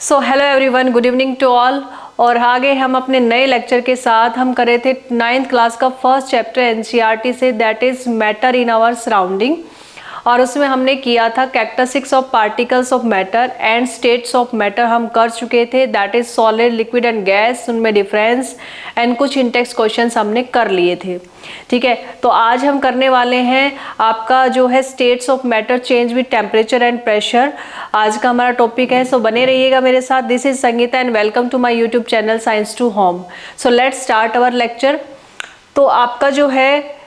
So hello everyone, good evening to all. और आगे हम अपने नए लेक्चर के साथ हम कर रहे थे 9th क्लास का फर्स्ट चैप्टर एनसीईआरटी से, that is matter in our surrounding. और उसमें हमने किया था characteristics of particles of matter and states of matter हम कर चुके थे, that is solid, liquid and gas, उनमें डिफरेंस एंड कुछ इंटेक्स्ट क्वेश्चंस हमने कर लिए थे। ठीक है, तो आज हम करने वाले हैं आपका जो है states of matter change with temperature and pressure. आज का हमारा टॉपिक है, सो बने रहिएगा मेरे साथ। This is Sangeeta and welcome to my YouTube channel science to home. So let's start our lecture. तो आपका जो है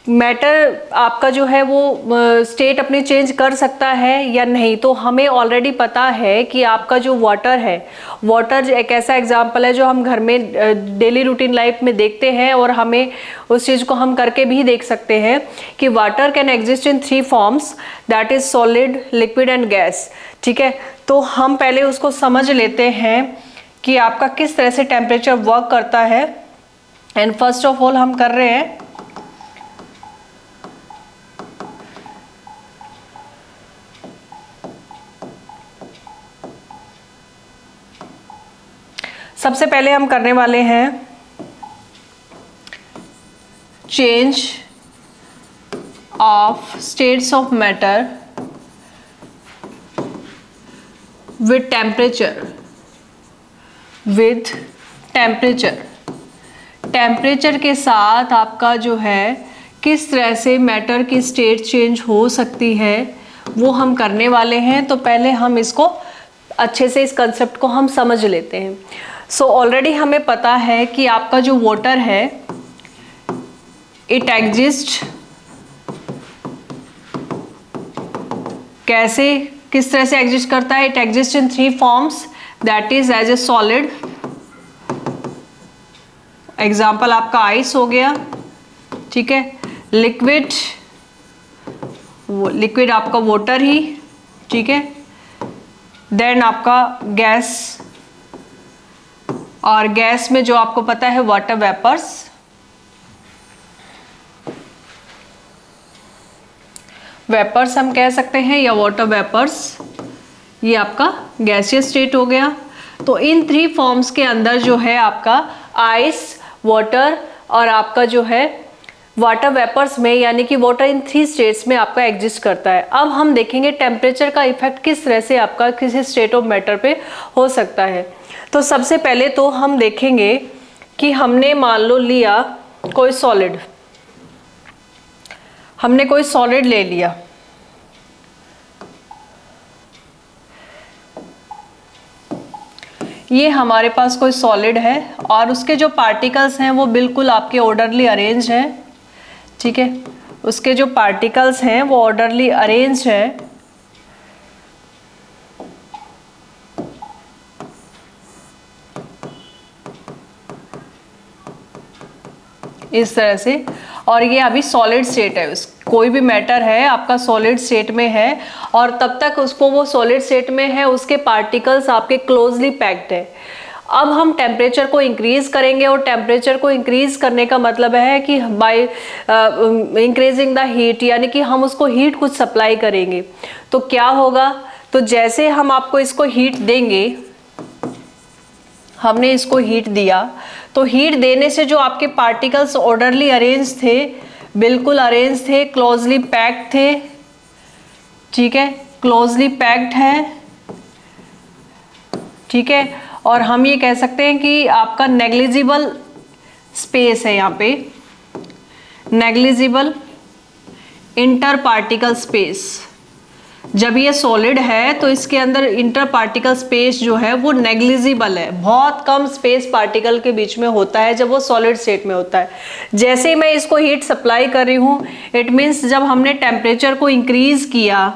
मैटर आपका जो है वो स्टेट अपनी चेंज कर सकता है या नहीं, तो हमें ऑलरेडी पता है कि आपका जो वाटर है, वाटर एक ऐसा एग्जाम्पल है जो हम घर में डेली रूटीन लाइफ में देखते हैं और हमें उस चीज़ को हम करके भी देख सकते हैं कि water can exist in 3 forms, that is solid, liquid and gas. ठीक है, तो हम पहले उसको समझ लेते हैं कि आपका किस तरह से टेम्परेचर वर्क करता है। एंड फर्स्ट ऑफ ऑल हम कर रहे हैं सबसे पहले हम करने वाले हैं change of states of matter with temperature. Temperature के साथ आपका जो है किस तरह से मैटर की स्टेट चेंज हो सकती है वो हम करने वाले हैं। तो पहले हम इसको अच्छे से इस कंसेप्ट को हम समझ लेते हैं। सो ऑलरेडी हमें पता है कि आपका जो वाटर है इट एग्जिस्ट कैसे, किस तरह से एग्जिस्ट करता है। It exist in 3 forms, that is as a solid, example आपका आइस हो गया। ठीक है, लिक्विड, लिक्विड आपका वाटर ही। ठीक है, देन आपका गैस, और गैस में जो आपको पता है वाटर वेपर्स। वेपर्स हम कह सकते हैं या वाटर वेपर्स, ये आपका गैसियस स्टेट हो गया। तो इन 3 फॉर्म्स के अंदर जो है आपका आइस, वाटर और आपका जो है वाटर वेपर्स में, यानी कि वाटर इन 3 स्टेट्स में आपका एग्जिस्ट करता है। अब हम देखेंगे टेम्परेचर का इफेक्ट किस तरह से आपका किसी स्टेट ऑफ मैटर पे हो सकता है। तो सबसे पहले तो हम देखेंगे कि हमने मान लो लिया कोई सॉलिड, हमने कोई सॉलिड ले लिया। ये हमारे पास कोई सॉलिड है और उसके जो पार्टिकल्स हैं वो बिल्कुल आपके ऑर्डरली अरेंज हैं। ठीक है, उसके जो पार्टिकल्स हैं वो ऑर्डरली अरेंज है। इस तरह से, और ये अभी सॉलिड स्टेट है। कोई भी मैटर है आपका सॉलिड स्टेट में है और तब तक उसको वो सॉलिड स्टेट में है, उसके पार्टिकल्स आपके क्लोजली पैक्ड है। अब हम टेम्परेचर को इंक्रीज करेंगे और टेम्परेचर को इंक्रीज करने का मतलब है कि बाय इंक्रीजिंग द हीट, यानी कि हम उसको हीट कुछ सप्लाई करेंगे। तो क्या होगा, तो जैसे हम आपको इसको हीट देंगे, हमने इसको हीट दिया, तो हीट देने से जो आपके पार्टिकल्स ऑर्डरली अरेंज थे, बिल्कुल अरेंज थे, क्लोजली पैक्ड थे। ठीक है, क्लोजली पैक्ड है। ठीक है, और हम ये कह सकते हैं कि आपका नेग्लिजिबल स्पेस है, यहाँ पे नेग्लिजिबल इंटर पार्टिकल स्पेस। जब ये सॉलिड है तो इसके अंदर इंटर पार्टिकल स्पेस जो है वो नेग्लिजिबल है, बहुत कम स्पेस पार्टिकल के बीच में होता है जब वो सॉलिड स्टेट में होता है। जैसे ही मैं इसको हीट सप्लाई कर रही हूँ, इट मीन्स जब हमने टेम्परेचर को इंक्रीज किया,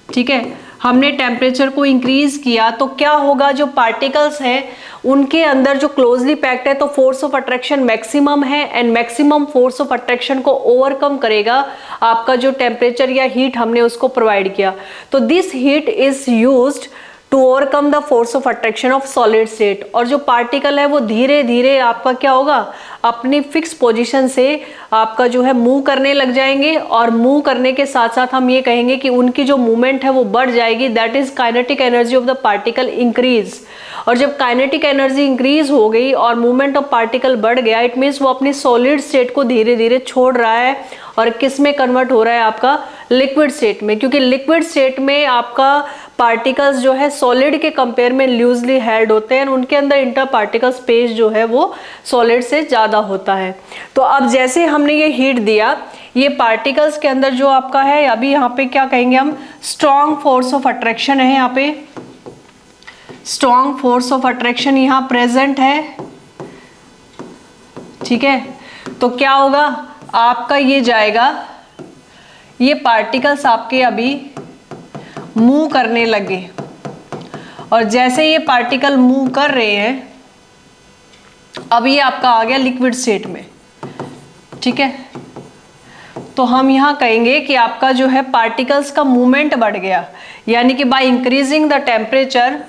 ठीक है, हमने टेम्परेचर को इंक्रीज किया, तो क्या होगा, जो पार्टिकल्स हैं उनके अंदर जो क्लोजली पैक्ड है तो फोर्स ऑफ अट्रैक्शन मैक्सिमम है and maximum force of attraction को ओवरकम करेगा आपका जो टेम्परेचर या हीट हमने उसको प्रोवाइड किया। तो this heat is used to overcome the force of attraction of solid state. और जो पार्टिकल है वो धीरे धीरे आपका क्या होगा, अपनी फिक्स पोजीशन से आपका जो है मूव करने लग जाएंगे, और मूव करने के साथ साथ हम ये कहेंगे कि उनकी जो मूवमेंट है वो बढ़ जाएगी, that is kinetic energy of the particle increase. और जब काइनेटिक एनर्जी इंक्रीज हो गई और मूवमेंट ऑफ पार्टिकल बढ़ गया, इट मीन्स वो अपनी सॉलिड स्टेट को धीरे धीरे छोड़ रहा है और किस में कन्वर्ट हो रहा है, आपका लिक्विड स्टेट में। क्योंकि लिक्विड स्टेट में आपका पार्टिकल्स जो है सॉलिड के कंपेयर में लूजली हेल्ड होते हैं, उनके अंदर इंटर पार्टिकल स्पेस जो है वो सॉलिड से ज़्यादा होता है। तो अब जैसे हमने ये हीट दिया, ये पार्टिकल्स के अंदर जो आपका है, अभी यहाँ पे क्या कहेंगे हम, स्ट्रॉन्ग फोर्स ऑफ अट्रैक्शन है, यहाँ पे स्ट्रॉन्ग फोर्स ऑफ अट्रैक्शन यहाँ प्रेजेंट है, ठीक है। तो क्या होगा, आपका ये जाएगा, ये पार्टिकल्स आपके अभी मूव करने लगे, और जैसे ये पार्टिकल मूव कर रहे हैं, अब ये आपका आ गया लिक्विड स्टेट में, ठीक है। तो हम यहाँ कहेंगे कि आपका जो है पार्टिकल्स का मूवमेंट बढ़ गया, यानी कि by increasing the temperature,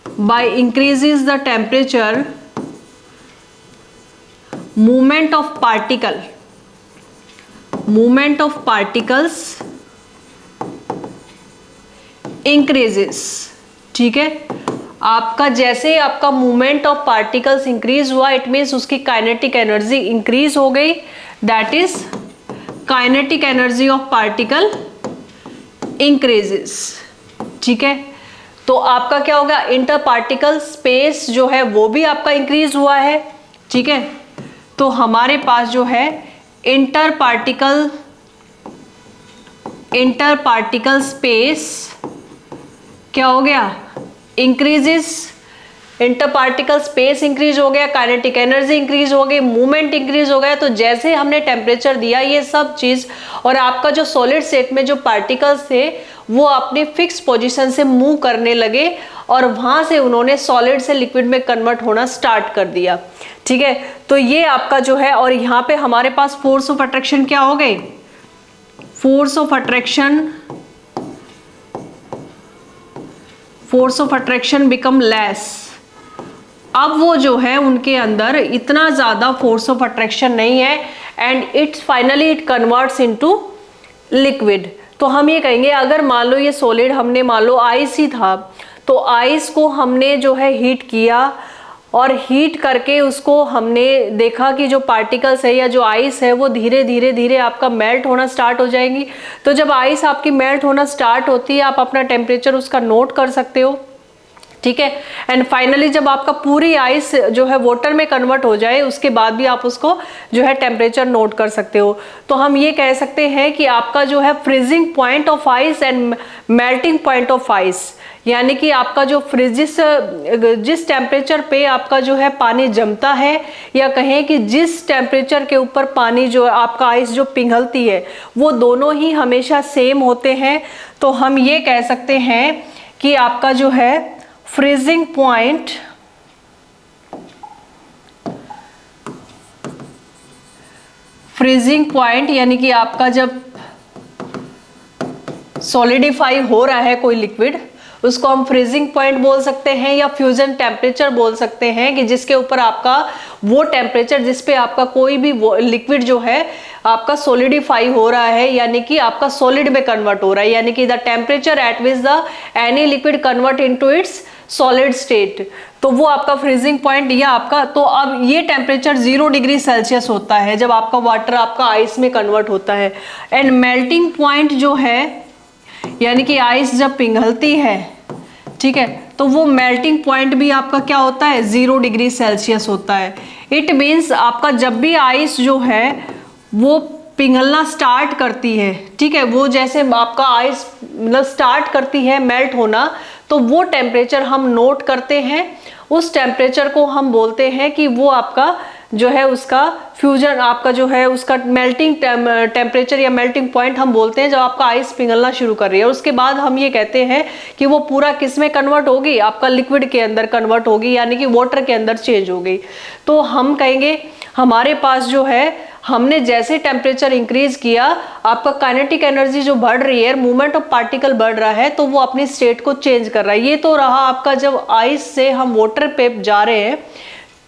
by increases the temperature movement of particles increases, ठीक है। आपका जैसे आपका मूवमेंट ऑफ पार्टिकल्स इंक्रीज हुआ, इट मीन्स उसकी काइनेटिक एनर्जी इंक्रीज हो गई, that is kinetic energy of particle increases, ठीक है। तो आपका क्या होगा, इंटर पार्टिकल स्पेस जो है वो भी आपका इंक्रीज हुआ है, ठीक है। तो हमारे पास जो है इंटर पार्टिकल स्पेस क्या हो गया, increases, inter particle space increase हो गया, काइनेटिक एनर्जी इंक्रीज हो गई, मूवमेंट इंक्रीज हो गया। तो जैसे हमने टेम्परेचर दिया, ये सब चीज, और आपका जो सॉलिड स्टेट में जो पार्टिकल्स थे वो अपनी फिक्स पोजीशन से मूव करने लगे, और वहां से उन्होंने सॉलिड से लिक्विड में कन्वर्ट होना स्टार्ट कर दिया, ठीक है। तो ये आपका जो है, और यहाँ पे हमारे पास फोर्स ऑफ अट्रैक्शन क्या हो गई, force of attraction become less. अब वो जो है उनके अंदर इतना ज्यादा फोर्स ऑफ अट्रैक्शन नहीं है, and it's finally it converts into liquid. तो हम ये कहेंगे, अगर मान लो ये सॉलिड हमने मान लो आइस ही था, तो आइस को हमने जो है हीट किया, और हीट करके उसको हमने देखा कि जो पार्टिकल्स है या जो आइस है वो धीरे धीरे आपका मेल्ट होना स्टार्ट हो जाएंगी। तो जब आइस आपकी मेल्ट होना स्टार्ट होती है, आप अपना टेम्परेचर उसका नोट कर सकते हो, ठीक है। एंड फाइनली जब आपका पूरी आइस जो है वाटर में कन्वर्ट हो जाए, उसके बाद भी आप उसको जो है टेम्परेचर नोट कर सकते हो। तो हम ये कह सकते हैं कि आपका जो है freezing point of ice and melting point of ice, यानी कि आपका जो जिस टेम्परेचर पे आपका जो है पानी जमता है, या कहें कि जिस टेम्परेचर के ऊपर पानी जो आपका आइस जो पिघलती है, वो दोनों ही हमेशा सेम होते हैं। तो हम ये कह सकते हैं कि आपका जो है फ्रीजिंग पॉइंट यानी कि आपका जब सॉलिडिफाई हो रहा है कोई लिक्विड, उसको हम फ्रीजिंग पॉइंट बोल सकते हैं, या फ्यूजन टेम्परेचर बोल सकते हैं, कि जिसके ऊपर आपका वो टेम्परेचर जिस पे आपका कोई भी लिक्विड जो है आपका सॉलिडिफाई हो रहा है, यानी कि आपका सॉलिड में कन्वर्ट हो रहा है, यानी कि the temperature at which the any liquid convert into its solid state, तो वो आपका फ्रीजिंग पॉइंट या आपका। तो अब ये टेम्परेचर 0 डिग्री सेल्सियस होता है जब आपका वाटर आपका आइस में कन्वर्ट होता है। एंड मेल्टिंग पॉइंट जो है, यानी कि आइस जब पिघलती है, ठीक है, तो वो मेल्टिंग पॉइंट भी आपका क्या होता है, 0 डिग्री सेल्सियस होता है। इट मीन्स आपका जब भी आइस जो है वो पिघलना स्टार्ट करती है, ठीक है, वो जैसे आपका आइस मतलब स्टार्ट करती है मेल्ट होना, तो वो टेम्परेचर हम नोट करते हैं। उस टेम्परेचर को हम बोलते हैं कि वो आपका जो है उसका फ्यूजन, आपका जो है उसका मेल्टिंग टेम्परेचर या मेल्टिंग पॉइंट हम बोलते हैं जब आपका आइस पिघलना शुरू कर रही है। उसके बाद हम ये कहते हैं कि वो पूरा किस में कन्वर्ट होगी, आपका लिक्विड के अंदर कन्वर्ट होगी, यानी कि वाटर के अंदर चेंज हो गई। तो हम कहेंगे हमारे पास जो है, हमने जैसे टेम्परेचर इंक्रीज किया, आपका काइनेटिक एनर्जी जो बढ़ रही है, मूवमेंट ऑफ पार्टिकल बढ़ रहा है, तो वो अपनी स्टेट को चेंज कर रहा है। ये तो रहा आपका जब आइस से हम वाटर पे जा रहे हैं,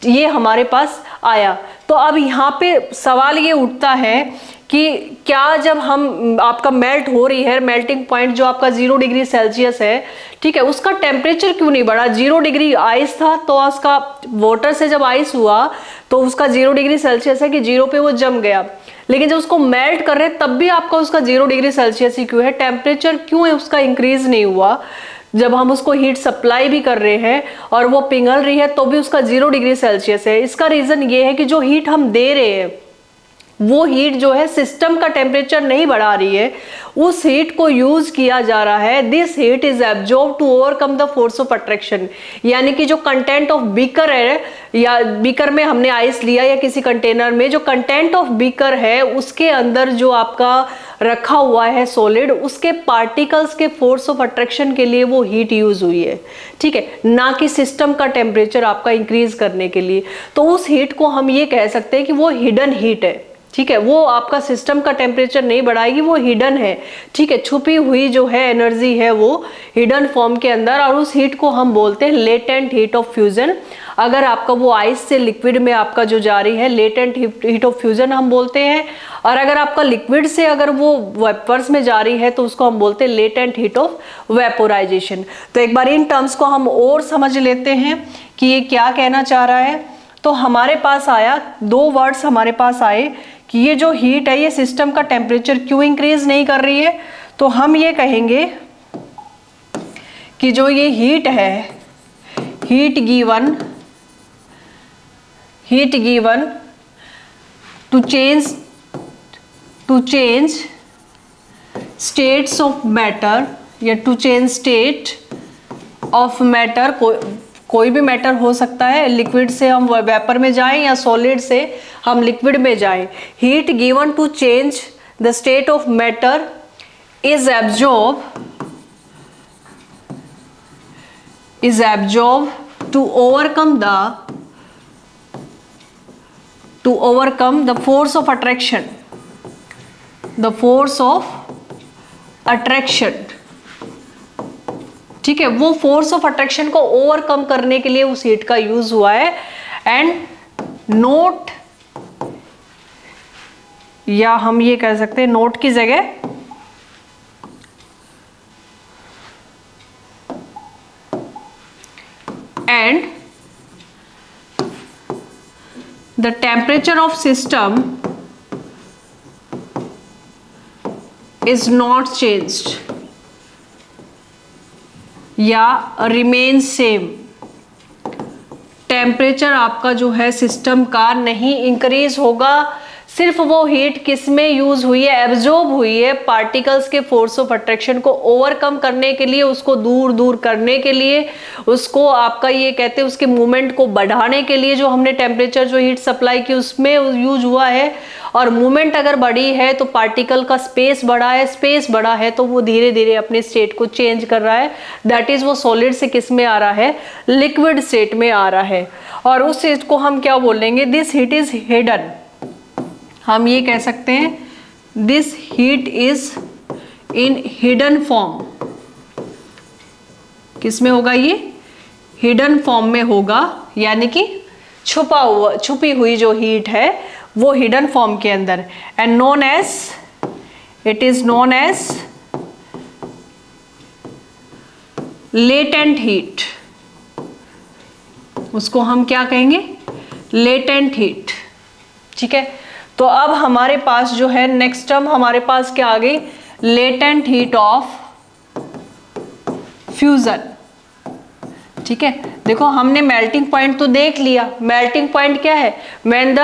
ये हमारे पास आया। तो अब यहाँ पे सवाल ये उठता है कि क्या जब हम आपका मेल्ट हो रही है, मेल्टिंग पॉइंट जो आपका 0 डिग्री सेल्सियस है, ठीक है, उसका टेम्परेचर क्यों नहीं बढ़ा? 0 डिग्री आइस था, तो उसका वाटर से जब आइस हुआ तो उसका 0 डिग्री सेल्सियस है कि 0 पे वो जम गया, लेकिन जब उसको मेल्ट कर रहे हैं तब भी आपका उसका 0 डिग्री सेल्सियस ही क्यों है? टेम्परेचर क्यों है उसका इंक्रीज नहीं हुआ? जब हम उसको हीट सप्लाई भी कर रहे हैं और वो पिघल रही है तो भी उसका 0 डिग्री सेल्सियस है। इसका रीजन ये है कि जो हीट हम दे रहे हैं वो हीट जो है सिस्टम का टेम्परेचर नहीं बढ़ा रही है, उस हीट को यूज किया जा रहा है। This heat is absorb to overcome the force of attraction, यानी कि जो कंटेंट ऑफ बीकर है, या बीकर में हमने आइस लिया या किसी कंटेनर में, जो कंटेंट ऑफ बीकर है उसके अंदर जो आपका रखा हुआ है सॉलिड, उसके पार्टिकल्स के फोर्स ऑफ अट्रैक्शन के लिए वो हीट यूज हुई है, ठीक है, ना कि सिस्टम का टेम्परेचर आपका इंक्रीज करने के लिए। तो उस हीट को हम ये कह सकते हैं कि वो हिडन हीट है, ठीक है, वो आपका सिस्टम का टेम्परेचर नहीं बढ़ाएगी, वो हिडन है, ठीक है, छुपी हुई जो है एनर्जी है वो हिडन फॉर्म के अंदर, और उस हीट को हम बोलते हैं लेटेंट हीट ऑफ फ्यूजन। अगर आपका वो आइस से लिक्विड में आपका जो जारी है, लेटेंट हीट ऑफ फ्यूजन हम बोलते हैं, और अगर आपका लिक्विड से अगर वो वेपर्स में जारी है तो उसको हम बोलते हैं लेटेंट हीट ऑफ वेपोराइजेशन। तो एक बार इन टर्म्स को हम और समझ लेते हैं कि ये क्या कहना चाह रहा है। तो हमारे पास आया, दो वर्ड्स हमारे पास आए कि ये जो हीट है ये सिस्टम का टेम्परेचर क्यों इंक्रीज नहीं कर रही है। तो हम ये कहेंगे कि जो ये हीट है, heat given to change states of matter, या to change state of matter, कोई भी मैटर हो सकता है, लिक्विड से हम वेपर में जाएं या सॉलिड से हम लिक्विड में जाएं। Heat given to change the state of matter is absorb to overcome the force of attraction, ठीक है, वो फोर्स ऑफ अट्रैक्शन को ओवरकम करने के लिए उस हीट का यूज हुआ है। एंड नोट, या हम ये कह सकते हैं नोट की जगह and the temperature of system is not changed या रिमेन सेम। टेम्परेचर आपका जो है सिस्टम का नहीं इंक्रीज होगा, सिर्फ वो हीट किस में यूज हुई है, एब्जॉर्ब हुई है पार्टिकल्स के फोर्स ऑफ अट्रैक्शन को ओवरकम करने के लिए, उसको दूर दूर करने के लिए, उसको आपका ये कहते हैं उसके मूवमेंट को बढ़ाने के लिए जो हमने टेम्परेचर जो हीट सप्लाई की उसमें यूज हुआ है। और मूवमेंट अगर बढ़ी है तो पार्टिकल का स्पेस बढ़ा है, स्पेस बढ़ा है तो वो धीरे धीरे अपने स्टेट को चेंज कर रहा है, दैट इज वो सॉलिड से किस में आ रहा है, लिक्विड स्टेट में आ रहा है। और उस चीज को हम क्या बोलेंगे, दिस हीट इज हिडन। हम ये कह सकते हैं this heat is in hidden form. किस में होगा ये, हिडन फॉर्म में होगा, यानी कि छुपी हुई जो हीट है वो हिडन फॉर्म के अंदर। And known as, it is known as latent heat. उसको हम क्या कहेंगे, लेटेंट हीट, ठीक है। तो अब हमारे पास जो है नेक्स्ट टर्म हमारे पास क्या आ गई, लेटेंट हीट ऑफ फ्यूजन, ठीक है। देखो हमने मेल्टिंग पॉइंट तो देख लिया, मेल्टिंग पॉइंट क्या है, व्हेन द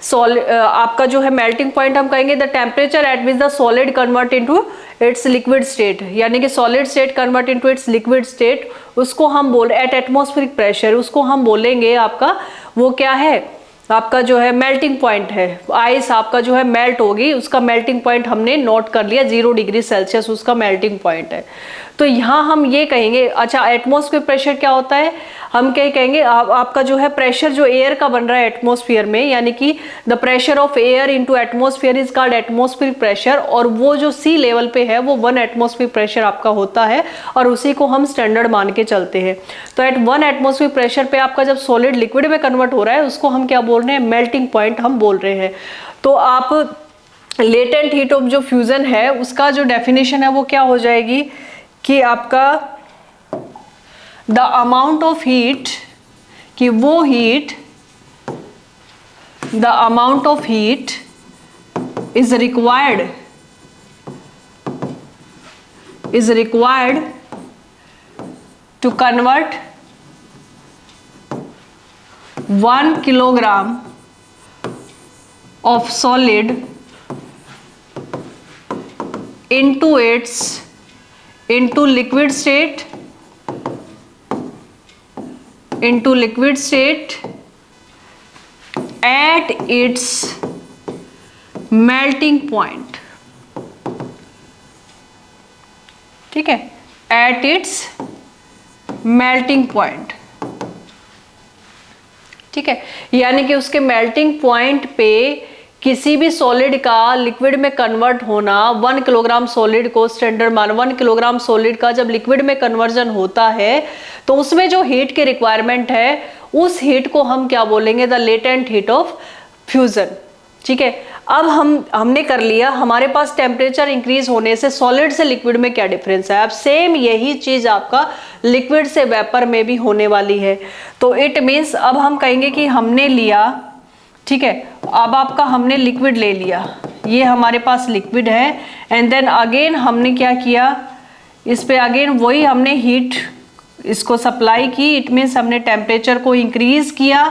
आपका जो है मेल्टिंग पॉइंट हम कहेंगे the temperature at which the solid convert into its liquid state, यानी कि solid state convert into its liquid state, उसको हम बोल एट एटमॉस्फेरिक प्रेशर, उसको हम बोलेंगे आपका वो क्या है, आपका जो है मेल्टिंग पॉइंट है। आइस आपका जो है मेल्ट होगी, उसका मेल्टिंग पॉइंट हमने नोट कर लिया 0 डिग्री सेल्सियस उसका मेल्टिंग पॉइंट है। तो यहाँ हम ये कहेंगे, अच्छा एटमॉस्फेयर प्रेशर क्या होता है, हम क्या कहेंगे, आपका जो है प्रेशर जो एयर का बन रहा है एटमॉस्फेयर में, यानी कि the pressure of air into atmosphere is called atmospheric pressure, और वो जो सी लेवल पे है वो 1 एटमॉस्फेयर प्रेशर आपका होता है, और उसी को हम स्टैंडर्ड मान के चलते हैं। तो एट 1 एटमॉस्फेयर प्रेशर पे आपका जब सॉलिड लिक्विड में कन्वर्ट हो रहा है उसको हम क्या बोल रहे हैं, मेल्टिंग पॉइंट हम बोल रहे हैं। तो आप लेटेंट हीट ऑफ जो फ्यूजन है उसका जो डेफिनेशन है वो क्या हो जाएगी कि आपका द अमाउंट ऑफ हीट, कि वो heat, the amount of heat is required to convert 1 kilogram of solid into liquid state at its melting point, ठीक है, at its melting point, ठीक है, यानी कि उसके मेल्टिंग पॉइंट पे किसी भी सॉलिड का लिक्विड में कन्वर्ट होना, 1 किलोग्राम सॉलिड को स्टैंडर्ड मान, 1 किलोग्राम सॉलिड का जब लिक्विड में कन्वर्जन होता है तो उसमें जो हीट की रिक्वायरमेंट है उस हीट को हम क्या बोलेंगे, the latent heat of fusion, ठीक है। अब हमने कर लिया, हमारे पास टेम्परेचर इंक्रीज होने से सॉलिड से लिक्विड में क्या डिफरेंस है। अब सेम यही चीज आपका लिक्विड से वेपर में भी होने वाली है। तो इट मीन्स अब हम कहेंगे कि हमने लिया, ठीक है, अब आपका हमने लिक्विड ले लिया, ये हमारे पास लिक्विड है, एंड देन अगेन हमने क्या किया, इस पे अगेन वही हमने हीट इसको सप्लाई की, इट मीन्स हमने टेम्परेचर को इंक्रीज किया।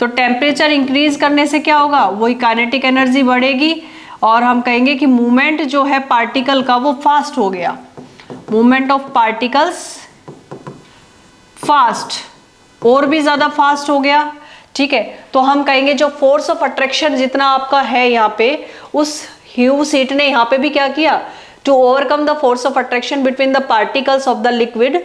तो टेम्परेचर इंक्रीज करने से क्या होगा, वही काइनेटिक एनर्जी बढ़ेगी, और हम कहेंगे कि मूवमेंट जो है पार्टिकल का वो फास्ट हो गया, मूवमेंट ऑफ पार्टिकल्स फास्ट, और भी ज्यादा फास्ट हो गया, ठीक है। तो हम कहेंगे जो फोर्स ऑफ अट्रैक्शन जितना आपका है यहाँ पे, उस हीट ने यहाँ पे भी क्या किया, to overcome the force of attraction between the particles of the liquid,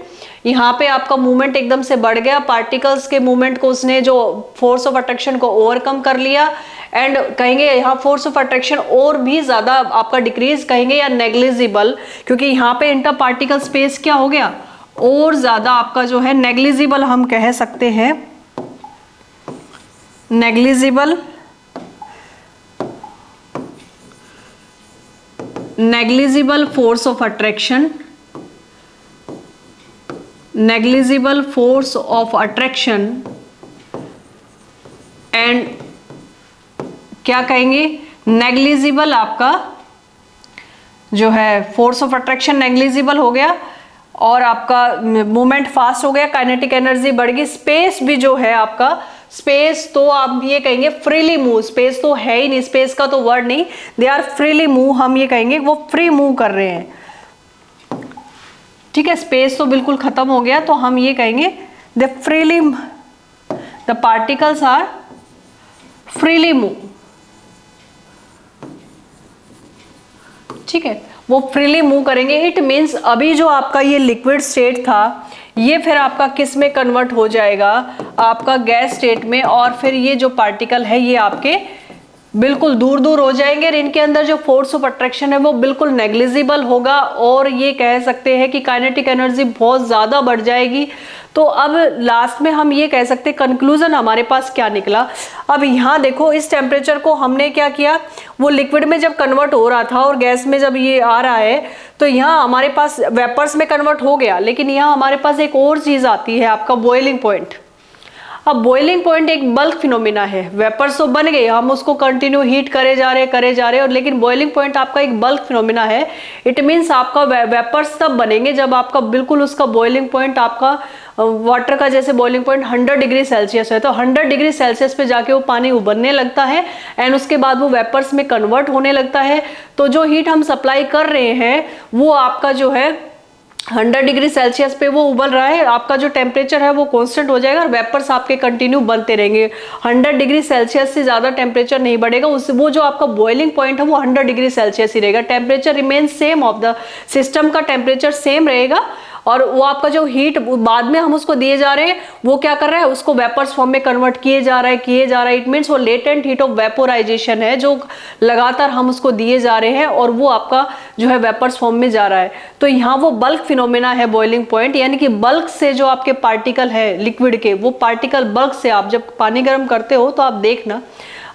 यहाँ पे आपका मूवमेंट एकदम से बढ़ गया, पार्टिकल्स के मूवमेंट को उसने जो फोर्स ऑफ अट्रैक्शन को ओवरकम कर लिया, एंड कहेंगे यहाँ फोर्स ऑफ अट्रैक्शन और भी ज्यादा आपका डिक्रीज कहेंगे या नेग्लिजिबल, क्योंकि यहाँ पे इंटर पार्टिकल स्पेस क्या हो गया, और ज्यादा आपका जो है नेग्लिजिबल हम कह सकते हैं, negligible force of attraction, negligible force of attraction, and क्या कहेंगे, नेग्लिजिबल आपका जो है फोर्स ऑफ अट्रैक्शन नेग्लिजिबल हो गया, और आपका मूवमेंट फास्ट हो गया, काइनेटिक एनर्जी बढ़ गई, स्पेस भी जो है आपका, स्पेस तो आप ये कहेंगे फ्रीली मूव, स्पेस तो है ही नहीं, स्पेस का तो वर्ड नहीं, दे आर फ्रीली मूव, हम ये कहेंगे वो फ्री मूव कर रहे हैं, ठीक है, स्पेस तो बिल्कुल खत्म हो गया, तो हम ये कहेंगे the freely, the particles are freely move, ठीक है, वो फ्रीली मूव करेंगे। इट मीन्स अभी जो आपका ये लिक्विड स्टेट था ये फिर आपका किस में कन्वर्ट हो जाएगा, आपका गैस स्टेट में, और फिर ये जो पार्टिकल है ये आपके बिल्कुल दूर दूर हो जाएंगे, और इनके अंदर जो फोर्स ऑफ अट्रैक्शन है वो बिल्कुल नेग्लिजिबल होगा, और ये कह सकते हैं कि काइनेटिक एनर्जी बहुत ज्यादा बढ़ जाएगी। तो अब लास्ट में हम ये कह सकते हैं कंक्लूजन हमारे पास क्या निकला। अब यहाँ देखो इस टेम्परेचर को हमने क्या किया, वो लिक्विड में जब कन्वर्ट हो रहा था और गैस में जब ये आ रहा है तो यहाँ हमारे पास वेपर्स में कन्वर्ट हो गया, लेकिन यहाँ हमारे पास एक और चीज आती है आपका बॉइलिंग पॉइंट। अब बॉइलिंग पॉइंट एक बल्क फिनोमिना है, वेपर्स तो बन गए, हम उसको कंटिन्यू हीट करे जा रहे और लेकिन बॉइलिंग पॉइंट आपका एक बल्क फिनोमिना है। इट मीन्स आपका वेपर्स तब बनेंगे जब आपका बिल्कुल उसका बॉइलिंग पॉइंट आपका वाटर का जैसे बॉइलिंग पॉइंट 100 डिग्री सेल्सियस है, तो 100 डिग्री सेल्सियस पे जाके वो पानी उबलने लगता है एंड उसके बाद वो वेपर्स में कन्वर्ट होने लगता है। तो जो हीट हम सप्लाई कर रहे हैं वो आपका जो है 100 डिग्री सेल्सियस पे वो उबल रहा है, आपका जो टेम्परेचर है वो कांस्टेंट हो जाएगा और वेपर्स आपके कंटिन्यू बनते रहेंगे। 100 डिग्री सेल्सियस से ज़्यादा टेम्परेचर नहीं बढ़ेगा, उस वो जो आपका बॉइलिंग पॉइंट है वो 100 डिग्री सेल्सियस ही रहेगा। Temperature remain same of the system का टेम्परेचर सेम रहेगा और वो आपका जो हीट बाद में हम उसको दिए जा रहे हैं वो क्या कर रहा है, उसको वेपर्स फॉर्म में कन्वर्ट किए जा रहा है। इट मीन्स वो लेटेंट हीट ऑफ वेपोराइजेशन है जो लगातार हम उसको दिए जा रहे हैं और वो आपका जो है वेपर्स फॉर्म में जा रहा है। तो यहाँ वो बल्क फिनोमेना है बॉइलिंग पॉइंट, यानी कि बल्क से जो आपके पार्टिकल है लिक्विड के, वो पार्टिकल बल्क से, आप जब पानी गर्म करते हो तो आप देखना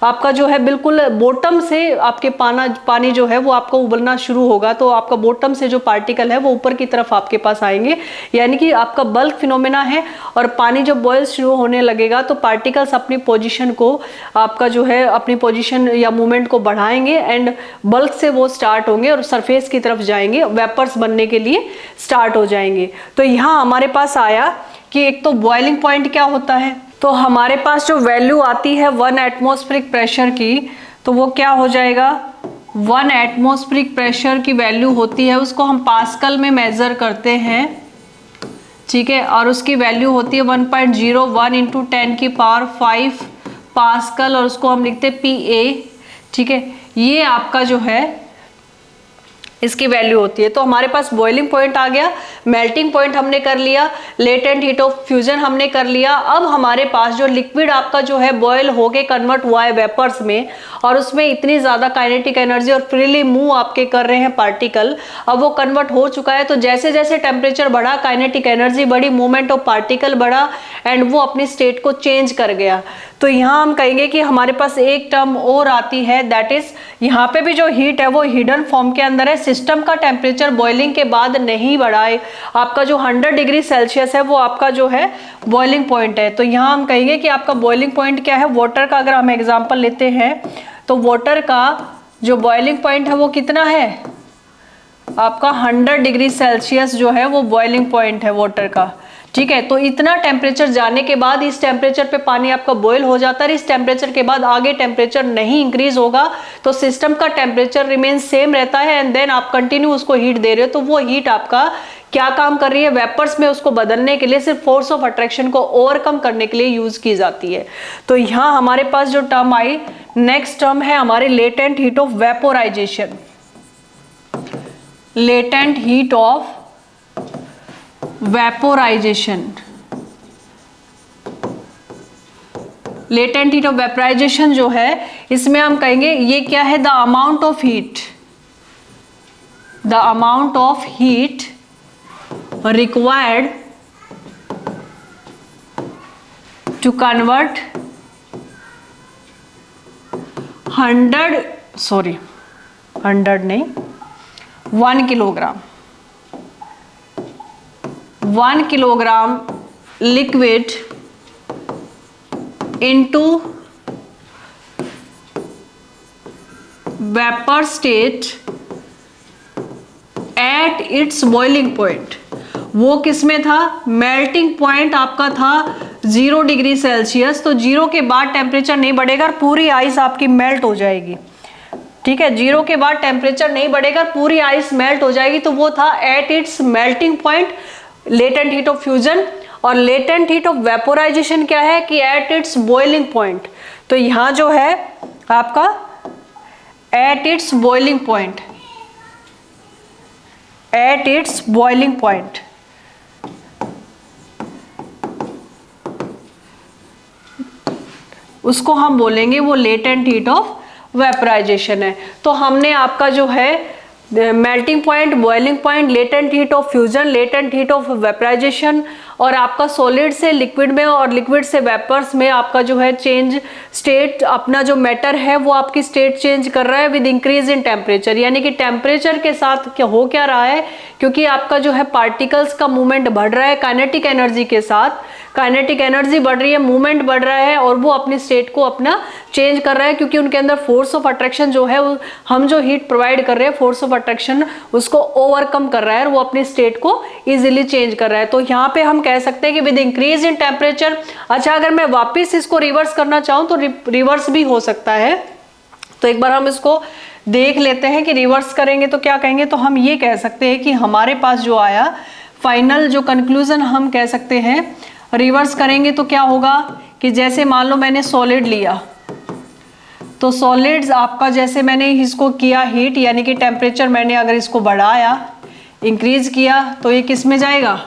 आपका जो है बिल्कुल बॉटम से आपके पानी जो है वो आपका उबलना शुरू होगा, तो आपका बॉटम से जो पार्टिकल है वो ऊपर की तरफ आपके पास आएंगे, यानी कि आपका बल्क फिनोमेना है। और पानी जब बॉयल शुरू होने लगेगा तो पार्टिकल्स अपनी पोजीशन को, आपका जो है अपनी पोजीशन या मूवमेंट को बढ़ाएंगे एंड बल्क से वो स्टार्ट होंगे और सरफेस की तरफ जाएंगे, वेपर्स बनने के लिए स्टार्ट हो जाएंगे। तो यहाँ हमारे पास आया कि एक तो बॉइलिंग पॉइंट क्या होता है, तो हमारे पास जो वैल्यू आती है 1 एटमॉस्फेरिक प्रेशर की, तो वो क्या हो जाएगा, 1 एटमॉस्फेरिक प्रेशर की वैल्यू होती है, उसको हम पास्कल में मेजर करते हैं, ठीक है, और उसकी वैल्यू होती है 1.01 इंटू 10⁵ पास्कल, और उसको हम लिखते हैं PA, ठीक है। ये आपका जो है इसकी वैल्यू होती है। तो हमारे पास बॉइलिंग पॉइंट आ गया, मेल्टिंग पॉइंट हमने कर लिया, लेटेंट हीट ऑफ फ्यूजन हमने कर लिया। अब हमारे पास जो लिक्विड आपका जो है बॉयल होके कन्वर्ट हुआ है वेपर्स में, और उसमें इतनी ज्यादा काइनेटिक एनर्जी और फ्रीली मूव आपके कर रहे हैं पार्टिकल, अब वो कन्वर्ट हो चुका है। तो जैसे जैसे टेम्परेचर बढ़ा, काइनेटिक एनर्जी बढ़ी, मूवमेंट ऑफ पार्टिकल बढ़ा एंड वो अपनी स्टेट को चेंज कर गया। तो यहाँ हम कहेंगे कि हमारे पास एक टर्म और आती है, दैट इज यहाँ पे भी जो हीट है वो हिडन फॉर्म के अंदर है। सिस्टम का टेम्परेचर बॉइलिंग के बाद नहीं बढ़ा है, आपका जो 100 डिग्री सेल्सियस है वो आपका जो है बॉइलिंग पॉइंट है। तो यहाँ हम कहेंगे कि आपका बॉइलिंग पॉइंट क्या है। वाटर का अगर हम एग्जांपल लेते हैं तो वाटर का जो बॉइलिंग पॉइंट है वो कितना है, आपका 100 डिग्री सेल्सियस जो है वो बॉइलिंग पॉइंट है वाटर का, ठीक है। तो इतना टेम्परेचर जाने के बाद इस टेम्परेचर पे पानी आपका बॉयल हो जाता है, इस टेम्परेचर के बाद आगे टेम्परेचर नहीं इंक्रीज होगा, तो सिस्टम का टेम्परेचर रिमेन सेम रहता है एंड देन आप कंटिन्यू उसको हीट दे रहे हो। तो वो हीट आपका क्या काम कर रही है, वेपर्स में उसको बदलने के लिए, सिर्फ फोर्स ऑफ अट्रैक्शन को ओवरकम करने के लिए यूज की जाती है। तो यहाँ हमारे पास जो टर्म आई, नेक्स्ट टर्म है हमारी latent heat of vaporization. Latent heat of vaporization, latent heat of vaporization जो है, इसमें हम कहेंगे ये क्या है, the amount of heat, the amount of heat required to convert 1 kilogram 1 kilogram liquid into vapor state at its boiling point। वो किसमें था, मेल्टिंग पॉइंट आपका था 0 डिग्री सेल्सियस। तो 0 के बाद टेम्परेचर नहीं बढ़ेगा, पूरी आइस आपकी मेल्ट हो जाएगी, ठीक है। 0 के बाद टेम्परेचर नहीं बढ़ेगा, पूरी आइस मेल्ट हो जाएगी। तो वो था eight its melting point, latent heat of fusion. और लेटेंट हीट ऑफ वेपोराइजेशन क्या है कि एट इट्स बॉइलिंग पॉइंट। तो यहां जो है आपका at its boiling point, at its boiling point, उसको हम बोलेंगे वो लेटेंट हीट ऑफ वेपोराइजेशन है। तो हमने आपका जो है melting point, boiling point, latent heat of fusion, latent heat of vaporisation, और आपका सॉलिड से लिक्विड में और लिक्विड से वेपर्स में आपका जो है चेंज स्टेट, अपना जो मैटर है वो आपकी स्टेट चेंज कर रहा है विद इंक्रीज इन टेम्परेचर। यानी कि टेम्परेचर के साथ क्या हो क्या रहा है, क्योंकि आपका जो है पार्टिकल्स का मूवमेंट बढ़ रहा है काइनेटिक एनर्जी के साथ, काइनेटिक एनर्जी बढ़ रही है, मूवमेंट बढ़ रहा है और वो अपनी स्टेट को अपना चेंज कर रहा है, क्योंकि उनके अंदर फोर्स ऑफ अट्रैक्शन जो है, हम जो हीट प्रोवाइड कर रहे हैं फोर्स ऑफ अट्रैक्शन उसको ओवरकम कर रहा है और वो अपनी स्टेट को इजीली चेंज कर रहा है। तो यहाँ पे हम कह सकते हैं कि विद इंक्रीज इन टेम्परेचर। अच्छा, अगर मैं वापस इसको रिवर्स करना चाहूँ तो रिवर्स भी हो सकता है। तो एक बार हम इसको देख लेते हैं कि रिवर्स करेंगे तो क्या कहेंगे। तो हम ये कह सकते हैं कि हमारे पास जो आया फाइनल जो कंक्लूजन हम कह सकते हैं, रिवर्स करेंगे तो क्या होगा कि जैसे मान लो मैंने सॉलिड लिया, तो सॉलिड्स आपका जैसे मैंने इसको किया हीट, यानी कि टेम्परेचर मैंने अगर इसको बढ़ाया, इंक्रीज किया, तो ये किस में जाएगा,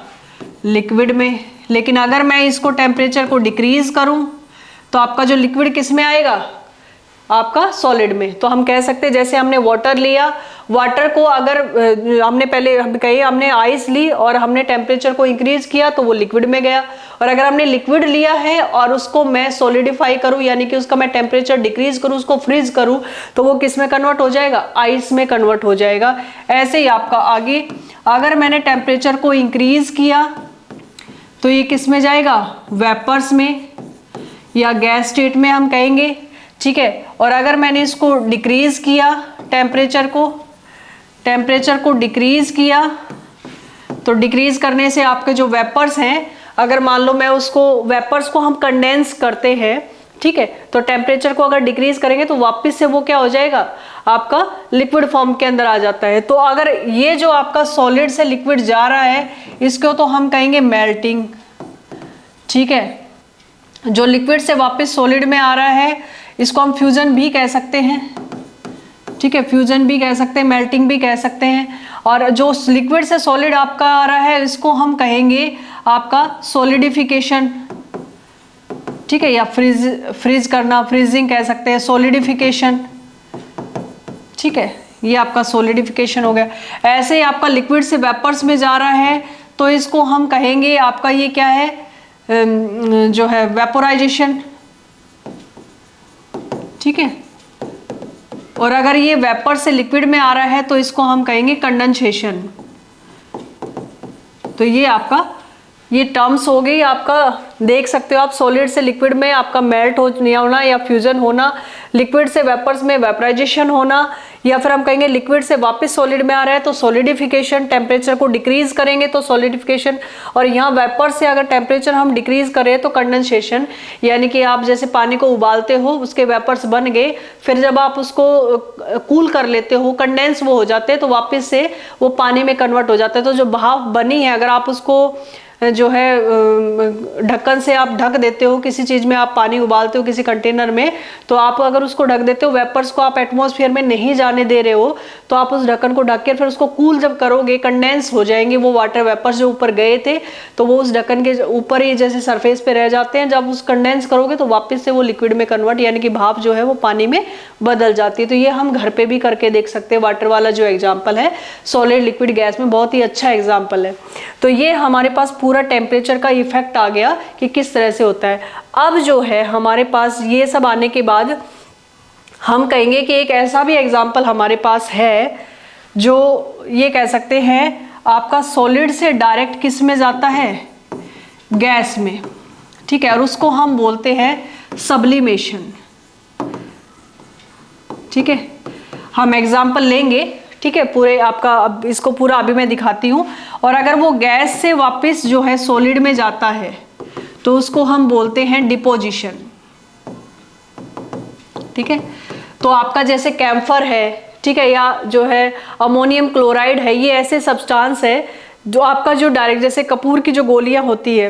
लिक्विड में। लेकिन अगर मैं इसको टेम्परेचर को डिक्रीज करूं तो आपका जो लिक्विड किस में आएगा, आपका सॉलिड में। तो हम कह सकते हैं जैसे हमने वाटर लिया, वाटर को अगर हमने पहले कही हमने आइस ली और हमने टेम्परेचर को इंक्रीज किया तो वो लिक्विड में गया, और अगर हमने लिक्विड लिया है और उसको मैं सॉलिडिफाई करूं, यानी कि उसका मैं टेम्परेचर डिक्रीज करूं, उसको फ्रीज करूं, तो वो किस में कन्वर्ट हो जाएगा, आइस में कन्वर्ट हो जाएगा। ऐसे ही आपका आगे अगर मैंने टेम्परेचर को इंक्रीज किया तो ये किस में जाएगा, वेपर्स में या गैस स्टेट में हम कहेंगे, ठीक है। और अगर मैंने इसको डिक्रीज किया, टेम्परेचर को डिक्रीज किया, तो डिक्रीज करने से आपके जो वेपर्स हैं, अगर मान लो मैं उसको वेपर्स को हम कंडेंस करते हैं, ठीक है, तो टेम्परेचर को अगर डिक्रीज करेंगे तो वापस से वो क्या हो जाएगा, आपका लिक्विड फॉर्म के अंदर आ जाता है। तो अगर ये जो आपका सॉलिड से लिक्विड जा रहा है, इसको तो हम कहेंगे मेल्टिंग, ठीक है। जो लिक्विड से वापस सॉलिड में आ रहा है इसको हम फ्यूजन भी कह सकते हैं, ठीक है, फ्यूजन भी कह सकते हैं, मेल्टिंग भी कह सकते हैं। और जो लिक्विड से सॉलिड आपका आ रहा है इसको हम कहेंगे आपका सॉलिडिफिकेशन, ठीक है, या फ्रीज करना, फ्रीजिंग कह सकते हैं, सॉलिडिफिकेशन, ठीक है, ये आपका सॉलिडिफिकेशन हो गया। ऐसे ही आपका लिक्विड से वेपर्स में जा रहा है तो इसको हम कहेंगे आपका ये क्या है, जो है वेपोराइजेशन, ठीक है। और अगर ये वेपर से लिक्विड में आ रहा है तो इसको हम कहेंगे कंडेंसेशन। तो ये आपका ये टर्म्स हो गई, आपका देख सकते हो आप, सॉलिड से लिक्विड में आपका मेल्ट होना या फ्यूजन होना, लिक्विड से वेपर्स में वेपराइजेशन होना, या फिर हम कहेंगे लिक्विड से वापस सॉलिड में आ रहा है तो सॉलिडिफिकेशन, टेम्परेचर को डिक्रीज करेंगे तो सॉलिडिफिकेशन, और यहाँ वेपर से अगर टेम्परेचर हम डिक्रीज करें तो कंडेंसेशन, यानी कि आप जैसे पानी को उबालते हो, उसके वेपर्स बन गए, फिर जब आप उसको कूल कर लेते हो, कंडेंस वो हो जाते हैं, तो वापस से वो पानी में कन्वर्ट हो जाता है। तो जो भाप बनी है, अगर आप उसको जो है ढक्कन से आप ढक देते हो, किसी चीज में आप पानी उबालते हो किसी कंटेनर में, तो आप अगर उसको ढक देते हो, वेपर्स को आप एटमॉस्फेयर में नहीं जाने दे रहे हो, तो आप उस ढक्कन को ढक के फिर उसको कूल जब करोगे, कंडेंस हो जाएंगे वो वाटर वेपर्स जो ऊपर गए थे, तो वो उस ढक्कन के ऊपर ही जैसे सरफेस पे रह जाते हैं। जब उस कंडेंस करोगे तो वापस से वो लिक्विड में कन्वर्ट, यानी कि भाप जो है वो पानी में बदल जाती है। तो ये हम घर पे भी करके देख सकते हैं। वाटर वाला जो एग्जाम्पल है सॉलिड लिक्विड गैस में, बहुत ही अच्छा एग्जाम्पल है। तो ये हमारे पास पूरा टेम्परेचर का इफेक्ट आ गया कि किस तरह से होता है। अब जो है हमारे पास ये सब आने के बाद हम कहेंगे कि एक ऐसा भी एग्जाम्पल हमारे पास है जो ये कह सकते हैं आपका सॉलिड से डायरेक्ट किस में जाता है, गैस में, ठीक है, और उसको हम बोलते हैं सब्लिमेशन, ठीक है। हम एग्जाम्पल लेंगे, ठीक है, पूरे आपका, अब इसको पूरा अभी मैं दिखाती हूँ। और अगर वो गैस से वापस जो है सॉलिड में जाता है तो उसको हम बोलते हैं डिपोजिशन, ठीक है। तो आपका जैसे कैम्फर है, ठीक है, या जो है अमोनियम क्लोराइड है, ये ऐसे सब्सटेंस है जो आपका जो डायरेक्ट, जैसे कपूर की जो गोलियां होती है,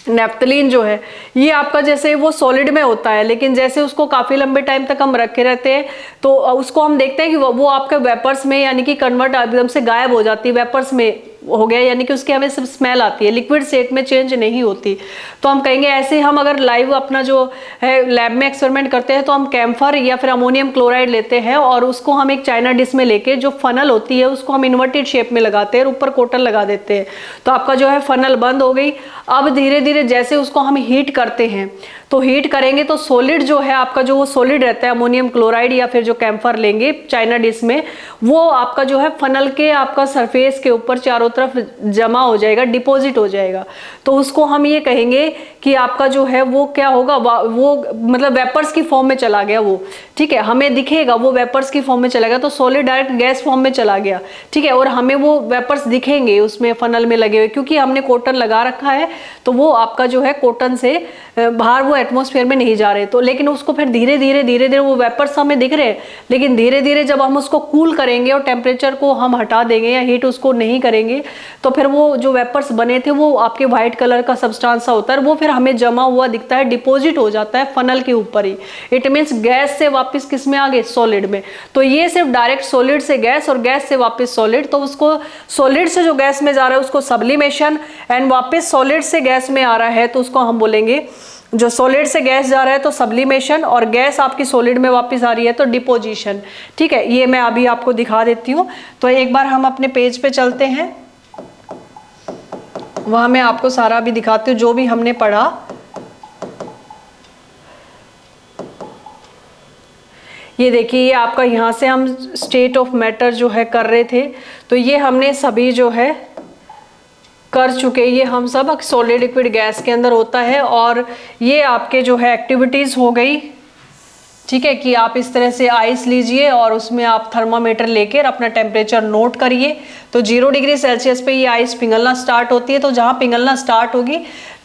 नेफ्थलीन जो है, ये आपका जैसे वो सॉलिड में होता है, लेकिन जैसे उसको काफ़ी लंबे टाइम तक हम रखे रहते हैं तो उसको हम देखते हैं कि वो आपके वेपर्स में, यानी कि कन्वर्ट एकदम से गायब हो जाती है, वेपर्स में हो गया, यानी कि उसकी हमें सब स्मेल आती है, लिक्विड स्टेट में चेंज नहीं होती। तो हम कहेंगे ऐसे हम अगर लाइव अपना जो है लैब में एक्सपेरिमेंट करते हैं तो हम कैम्फर या फिर अमोनियम क्लोराइड लेते हैं और उसको हम एक चाइना डिश में लेके जो फनल होती है उसको हम इन्वर्टेड शेप में लगाते हैं और ऊपर कॉटन लगा देते हैं। तो आपका जो है फनल बंद हो गई। अब धीरे धीरे जैसे उसको हम हीट करते हैं तो हीट करेंगे तो सॉलिड जो है आपका, जो वो सॉलिड रहता है अमोनियम क्लोराइड या फिर जो कैम्फर लेंगे चाइना डिश में, वो आपका जो है फनल के आपका सरफेस के ऊपर चारों तरफ जमा हो जाएगा, डिपॉजिट हो जाएगा। तो उसको हम ये कहेंगे कि आपका जो है वो क्या होगा, वो मतलब वेपर्स की फॉर्म में चला गया वो, ठीक है, हमें दिखेगा वो वेपर्स की फॉर्म में चला गया। तो सॉलिड डायरेक्ट गैस फॉर्म में चला गया, ठीक है, और हमें वो वेपर्स दिखेंगे उसमें फनल में लगे हुए, क्योंकि हमने कॉटन लगा रखा है। तो वो आपका जो है कॉटन से बाहर वो एटमॉस्फेयर में नहीं जा रहे। तो लेकिन उसको फिर धीरे धीरे वो वेपर्स हमें दिख रहे हैं, लेकिन धीरे धीरे जब हम उसको कूल करेंगे और टेम्परेचर को हम हटा देंगे या हीट उसको नहीं करेंगे, तो फिर वो जो वेपर्स बने थे वो आपके व्हाइट कलर का सब्सटेंस होता है, वो फिर हमें जमा हुआ दिखता है, डिपॉजिट हो जाता है फनल के ऊपर ही। इट मीन्स गैस से वापस किस में आ गए, सॉलिड में। तो ये सिर्फ डायरेक्ट सॉलिड से गैस और गैस से वापस सॉलिड, तो उसको सॉलिड से जो गैस में जा रहा है उसको सब्लिमेशन, एंड वापस सॉलिड से गैस में आ रहा है तो उसको हम बोलेंगे, जो सॉलिड से गैस जा रहा है तो सब्लिमेशन, और गैस आपकी सॉलिड में वापस आ रही है तो डिपोजिशन। ठीक है, ये मैं अभी आपको दिखा देती हूँ। तो एक बार हम अपने पेज पे चलते हैं, वहां मैं आपको सारा भी दिखाती हूँ जो भी हमने पढ़ा। ये देखिए, ये आपका यहाँ से हम स्टेट ऑफ मैटर जो है कर रहे थे, तो ये हमने सभी जो है कर चुके। ये हम सब सॉलिड लिक्विड गैस के अंदर होता है, और ये आपके जो है एक्टिविटीज़ हो गई। ठीक है, कि आप इस तरह से आइस लीजिए और उसमें आप थर्मामीटर लेकर अपना टेम्परेचर नोट करिए। तो 0 डिग्री सेल्सियस पे ये आइस पिघलना स्टार्ट होती है, तो जहाँ पिघलना स्टार्ट होगी,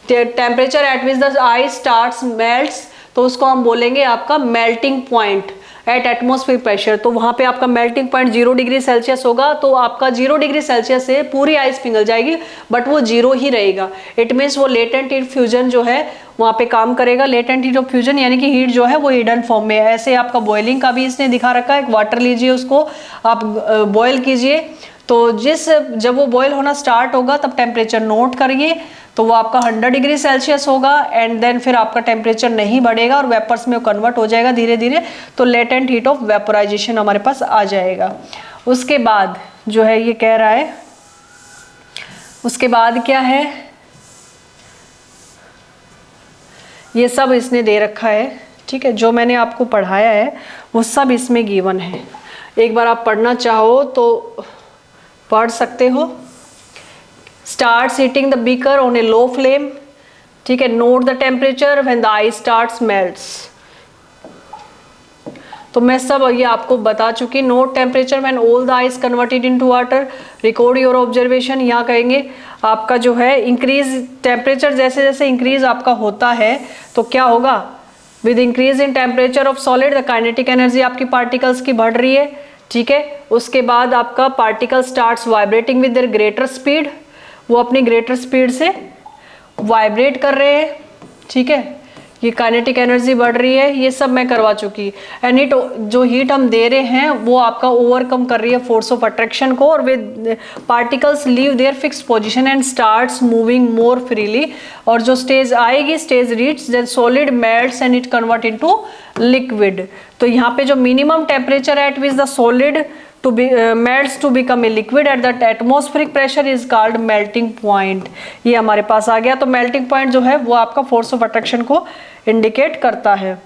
temperature at which the ice starts melts, तो उसको हम बोलेंगे आपका melting point eight atmospheric pressure. तो वहाँ पे आपका मेल्टिंग पॉइंट 0 डिग्री सेल्सियस होगा, तो आपका 0 डिग्री सेल्सियस से पूरी आइस पिघल जाएगी, बट वो 0 ही रहेगा। इट मीन्स वो लेटेंट हीट फ्यूजन जो है वहाँ पे काम करेगा। लेटेंट हीट ऑफ फ्यूजन यानी कि हीट जो है वो हिडन फॉर्म में है। ऐसे आपका बॉइलिंग का भी इसने दिखा रखा है, एक वाटर लीजिए, उसको आप बॉयल कीजिए, तो जब वो बॉयल होना स्टार्ट होगा तब टेम्परेचर नोट करिए, तो वो आपका 100 डिग्री सेल्सियस होगा, एंड देन फिर आपका टेम्परेचर नहीं बढ़ेगा और वेपर्स में कन्वर्ट हो जाएगा धीरे धीरे, तो लेटेंट हीट ऑफ वेपोराइजेशन हमारे पास आ जाएगा। उसके बाद जो है ये कह रहा है, उसके बाद क्या है, ये सब इसने दे रखा है। ठीक है, जो मैंने आपको पढ़ाया है वो सब इसमें गिवन है। एक बार आप पढ़ना चाहो तो पढ़ सकते हो। Starts heating the beaker on a low flame. ठीक है, note the temperature when the ice starts melts. तो मैं सब ये आपको बता चुकी। Note temperature when all the ice converted into water, record your observation. यहाँ कहेंगे आपका जो है इंक्रीज टेम्परेचर, जैसे जैसे इंक्रीज आपका होता है तो क्या होगा, with increase in temperature of solid the kinetic energy आपकी पार्टिकल्स की बढ़ रही है। ठीक है, उसके बाद आपका particle starts vibrating with their greater speed, वो अपनी ग्रेटर स्पीड से वाइब्रेट कर रहे हैं। ठीक है, ये काइनेटिक एनर्जी बढ़ रही है, ये सब मैं करवा चुकी। एंड इट जो हीट हम दे रहे हैं वो आपका ओवरकम कर रही है फोर्स ऑफ अट्रैक्शन को, और with particles leave their fixed position and starts moving more freely. और जो स्टेज आएगी, stage reach then solid melts and it convert into liquid. तो यहाँ पे जो minimum temperature at which the solid to be melts to become a liquid at that atmospheric pressure is called melting point। ये हमारे पास आ गया। तो melting point जो है वो आपका force of attraction को indicate करता है।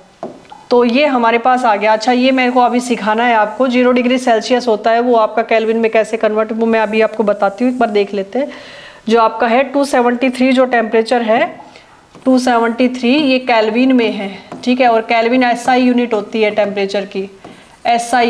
तो ये हमारे पास आ गया। अच्छा, ये मेरे को अभी सिखाना है आपको। 0 डिग्री सेल्सियस होता है, वो आपका केल्विन में कैसे कन्वर्ट, वो मैं अभी आपको बताती हूँ, एक बार देख लेते हैं। जो आपका है 273 जो टेम्परेचर है 273, ये केल्विन में है। ठीक है, और केल्विन SI यूनिट होती है टेम्परेचर की, SI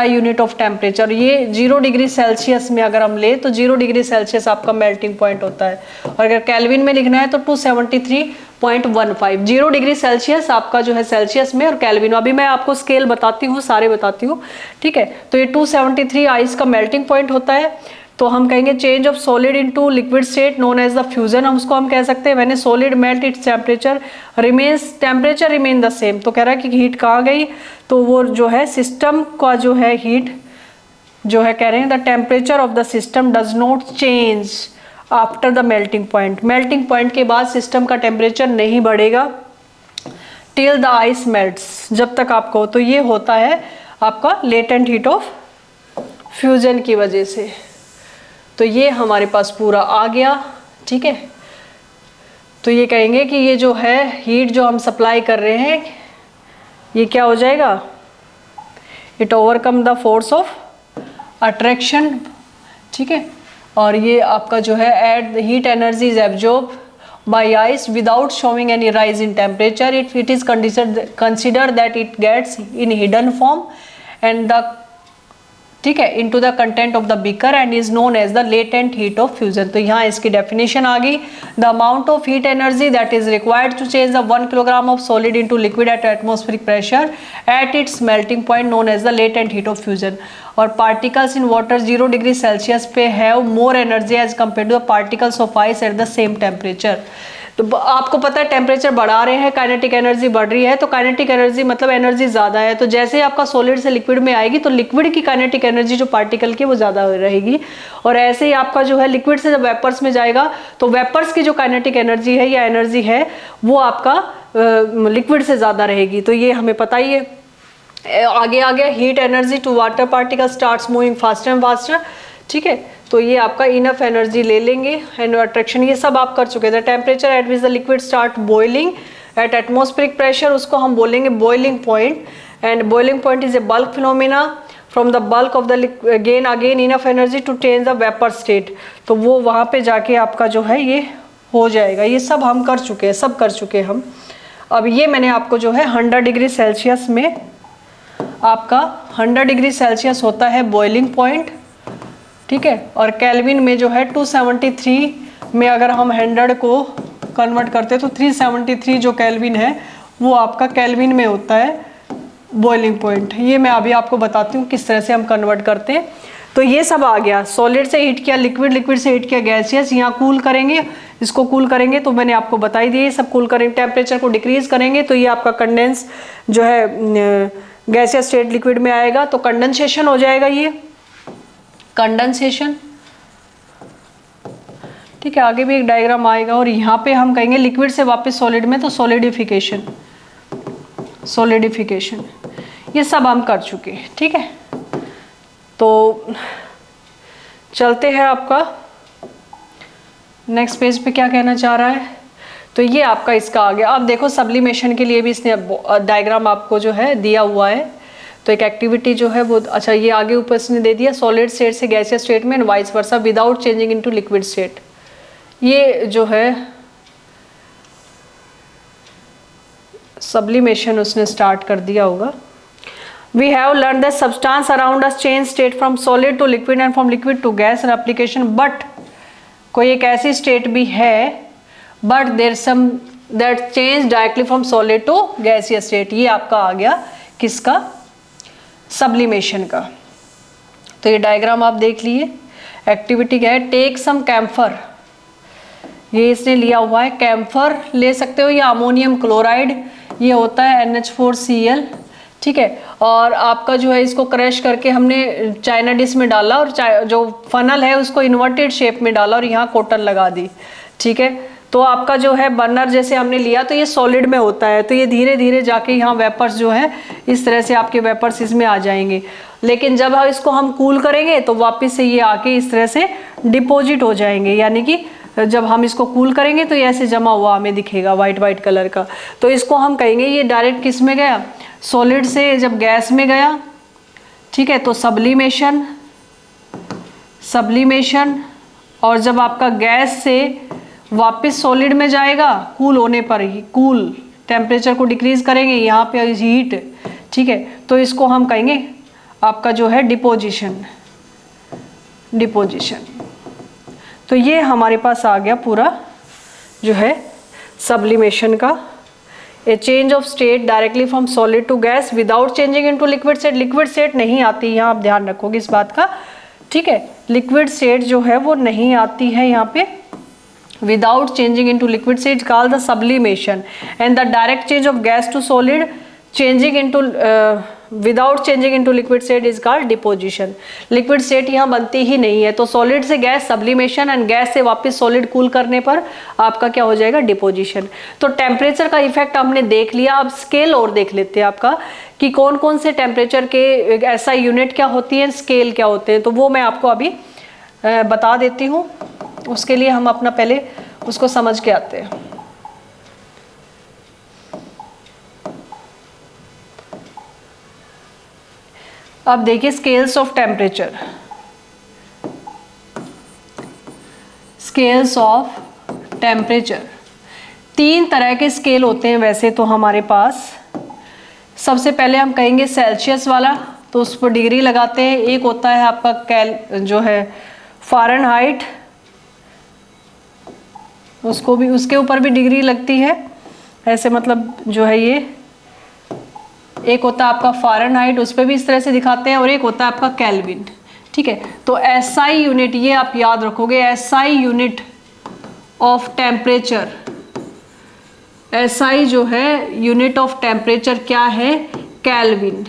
यूनिट ऑफ टेम्परेचर। ये 0 डिग्री सेल्सियस में अगर हम ले तो 0 डिग्री सेल्सियस आपका मेल्टिंग पॉइंट होता है, और अगर केल्विन में लिखना है तो 273.15। 0 डिग्री सेल्सियस आपका जो है सेल्सियस में, और केल्विन, अभी मैं आपको स्केल बताती हूँ, सारे बताती हूँ। ठीक है, तो ये 273 आइस का मेल्टिंग पॉइंट होता है। तो हम कहेंगे change of solid into liquid state known as the fusion, हम उसको हम कह सकते हैं। When a solid melt its temperature remain the same. तो कह रहा है कि हीट कहाँ गई, तो वो जो है सिस्टम का जो है हीट जो है कह रहे हैं the temperature of the system does not change after the melting point. Melting point के बाद सिस्टम का टेम्परेचर नहीं बढ़ेगा टिल द आइस मेल्ट्स, जब तक आपको। तो ये होता है आपका लेटेंट हीट ऑफ फ्यूजन की वजह से। तो ये हमारे पास पूरा आ गया। ठीक है, तो ये कहेंगे कि ये जो है हीट जो हम सप्लाई कर रहे हैं, ये क्या हो जाएगा, it overcome the force of attraction. ठीक है, और ये आपका जो है at the heat energy is absorb by ice without showing any rise in temperature. It is consider that it gets in hidden form and the ठीक है, into the content of the beaker and is known as the latent heat of fusion. तो यहाँ इसकी definition आ गई, the amount of heat energy that is required to change the 1 kilogram of solid into liquid at atmospheric pressure at its melting point known as the latent heat of fusion. और particles in water 0 degree Celsius पे have more energy as compare to the particles of ice at the same temperature. तो आपको पता है temperature बढ़ा रहे हैं, kinetic energy बढ़ रही है, तो काइनेटिक एनर्जी मतलब एनर्जी ज्यादा है। तो जैसे आपका सॉलिड से लिक्विड में आएगी तो लिक्विड की काइनेटिक एनर्जी जो पार्टिकल की वो ज्यादा रहेगी, और ऐसे ही आपका जो है लिक्विड से जब वेपर्स में जाएगा तो वेपर्स की जो काइनेटिक एनर्जी है या एनर्जी है वो आपका लिक्विड से ज्यादा रहेगी। तो ये हमें पता ही है। आगे आ गया heat energy to water particle starts moving faster and faster. ठीक है, तो ये आपका इनफ एनर्जी ले लेंगे एंड अट्रैक्शन ये सब आप कर चुके थे। Temperature at which the liquid start boiling at atmospheric pressure, उसको हम बोलेंगे boiling point, and boiling point is a bulk phenomena from the bulk of the gain again enough energy to change the vapour state. तो वो वहाँ पे जाके आपका जो है ये हो जाएगा। ये सब हम कर चुके हैं, सब कर चुके हैं हम। अब ये मैंने आपको जो है 100 डिग्री सेल्सियस में, आपका 100 डिग्री सेल्सियस होता है बॉइलिंग पॉइंट, ठीक है, और केल्विन में जो है 273 में अगर हम 100 को कन्वर्ट करते हैं तो 373 जो केल्विन है वो आपका केल्विन में होता है बॉइलिंग पॉइंट। ये मैं अभी आपको बताती हूँ किस तरह से हम कन्वर्ट करते हैं। तो ये सब आ गया, सॉलिड से हीट किया लिक्विड, लिक्विड से हीट किया गैसियस, यहाँ कूल करेंगे, इसको कूल करेंगे तो मैंने आपको बता ही दिया, ये सब कूल करेंगे, टेम्परेचर को डिक्रीज करेंगे तो ये आपका कंडेंस जो है गैसियस स्टेट लिक्विड में आएगा, तो कंडेंसेशन हो जाएगा ये कंडेंसेशन। ठीक है, आगे भी एक डायग्राम आएगा और यहाँ पे हम कहेंगे लिक्विड से वापस सॉलिड में, तो सॉलिडिफिकेशन, सॉलिडिफिकेशन ये सब हम कर चुके हैं। ठीक है, तो चलते हैं आपका नेक्स्ट पेज पे क्या कहना चाह रहा है। तो ये आपका इसका आ गया। अब देखो सब्लिमेशन के लिए भी इसने डायग्राम आपको जो है दिया हुआ है, तो एक एक्टिविटी जो है वो, अच्छा ये आगे ऊपर इसने दे दिया सॉलिड स्टेट से गैसियस स्टेट में and vice versa without changing into liquid state. ये जो है सब्लिमेशन उसने स्टार्ट कर दिया होगा। We have learned that substance around us change state from solid to liquid and from liquid to gas in application, but कोई एक ऐसी स्टेट भी है but there some that change directly from solid to gaseous state। ये आपका आ गया किसका, sublimation का। तो ये डायग्राम आप देख लिए। एक्टिविटी क्या है, टेक सम कैम्फर, ये इसने लिया हुआ है, कैम्फर ले सकते हो या अमोनियम क्लोराइड, ये होता है NH4Cl। ठीक है, और आपका जो है इसको क्रश करके हमने चाइना डिश में डाला और जो फनल है उसको इन्वर्टेड शेप में डाला और यहाँ कॉटन लगा दी। ठीक है, तो आपका जो है बर्नर जैसे हमने लिया तो ये सॉलिड में होता है, तो ये धीरे धीरे जाके यहाँ वेपर्स जो है इस तरह से आपके वेपर्स इसमें आ जाएंगे। लेकिन जब हम इसको हम कूल करेंगे तो वापस से ये आके इस तरह से डिपॉजिट हो जाएंगे, यानी कि जब हम इसको कूल करेंगे तो ये ऐसे जमा हुआ हमें दिखेगा वाइट वाइट कलर का। तो इसको हम कहेंगे ये डायरेक्ट किस में गया, सॉलिड से जब गैस में गया। ठीक है, तो सब्लिमेशन, सब्लिमेशन, और जब आपका गैस से वापस सॉलिड में जाएगा कूल होने पर ही, कूल टेम्परेचर को डिक्रीज करेंगे, यहाँ पे हीट। ठीक है, तो इसको हम कहेंगे आपका जो है डिपोजिशन, डिपोजिशन। तो ये हमारे पास आ गया पूरा जो है सब्लिमेशन का। A change of state directly from solid to gas without changing into liquid state. Liquid state नहीं आती, यहाँ आप ध्यान रखोगे इस बात का। ठीक है, लिक्विड स्टेट जो है वो नहीं आती है यहाँ पे। Without changing into liquid state called the sublimation, and the direct change of gas to solid changing into without changing into liquid state is called deposition. Liquid state यहाँ बनती ही नहीं है, तो सॉलिड से गैस सब्लिमेशन एंड गैस से वापस solid cool करने पर आपका क्या हो जाएगा, डिपोजिशन। तो टेम्परेचर का इफेक्ट हमने देख लिया। अब स्केल और देख लेते हैं आपका कि कौन कौन से टेम्परेचर के ऐसा यूनिट क्या होती है, स्केल क्या होते हैं, तो वो मैं आपको अभी बता देती हूँ। उसके लिए हम अपना पहले उसको समझ के आते हैं। अब देखिए scales of temperature, scales of temperature, 3 तरह के स्केल होते हैं वैसे तो हमारे पास। सबसे पहले हम कहेंगे सेल्सियस वाला, तो उस पर डिग्री लगाते हैं। एक होता है आपका जो है फ़ारेनहाइट, उसको भी, उसके ऊपर भी डिग्री लगती है ऐसे, मतलब जो है ये एक होता है आपका फ़ारेनहाइट, उस पर भी इस तरह से दिखाते हैं, और एक होता है आपका केल्विन। ठीक है, तो एसआई यूनिट, ये आप याद रखोगे, SI unit of temperature, SI जो है यूनिट ऑफ टेम्परेचर क्या है, केल्विन।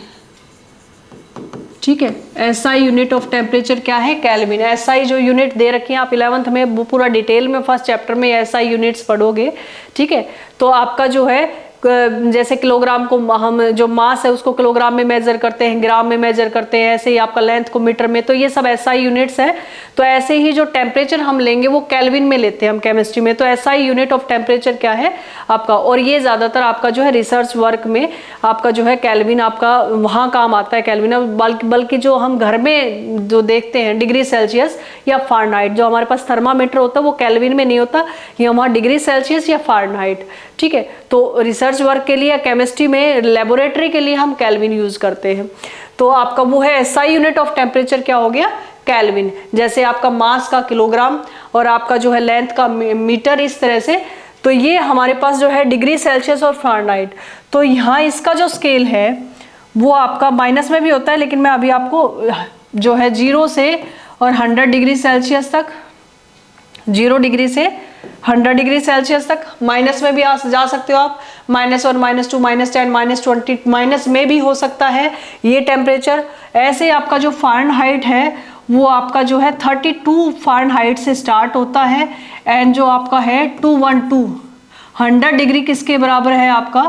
ठीक है, एसआई यूनिट ऑफ टेम्परेचर क्या है, केल्विन। एसआई जो यूनिट दे रखी है आप 11th में वो पूरा डिटेल में फर्स्ट चैप्टर में एसआई यूनिट्स पढ़ोगे। ठीक है, तो आपका जो है जैसे किलोग्राम को हम जो मास है उसको किलोग्राम में मेजर करते हैं, ग्राम में मेजर करते हैं, ऐसे ही आपका लेंथ को मीटर में, तो ये सब एसआई यूनिट्स है। तो ऐसे ही जो टेम्परेचर हम लेंगे वो केल्विन में लेते हैं हम केमिस्ट्री में। तो एसआई यूनिट ऑफ टेम्परेचर क्या है आपका, और ये ज्यादातर आपका जो है रिसर्च वर्क में आपका जो है केल्विन आपका वहाँ काम आता है, केल्विन। बल्कि जो हम घर में जो देखते हैं डिग्री सेल्सियस या फ़ारेनहाइट, जो हमारे पास थर्मामीटर होता है वो केल्विन में नहीं होता, ये हमारा डिग्री सेल्सियस या फ़ारेनहाइट। ठीक है, तो रिसर्च वर्क के लिए केमिस्ट्री में लेबोरेटरी के लिए हम केल्विन यूज करते हैं। तो आपका वो है एसआई यूनिट ऑफ टेम्परेचर क्या हो गया, केल्विन। जैसे आपका मास का किलोग्राम और आपका जो है लेंथ का मीटर, इस तरह से। तो ये हमारे पास जो है डिग्री सेल्सियस और फ़ारेनहाइट। तो यहाँ इसका जो स्केल है वो आपका माइनस में भी होता है, लेकिन मैं अभी आपको जो है 0 से और 100 डिग्री सेल्सियस तक, 0 डिग्री से 100 डिग्री सेल्सियस तक, माइनस में भी जा सकते हो आप, -1, -2, -10, -20, माइनस में भी हो सकता है ये टेम्परेचर। ऐसे आपका जो फ़ारेनहाइट है वो आपका जो है 32 फ़ारेनहाइट से स्टार्ट होता है, एंड जो आपका है 212, 100 डिग्री किसके बराबर है आपका,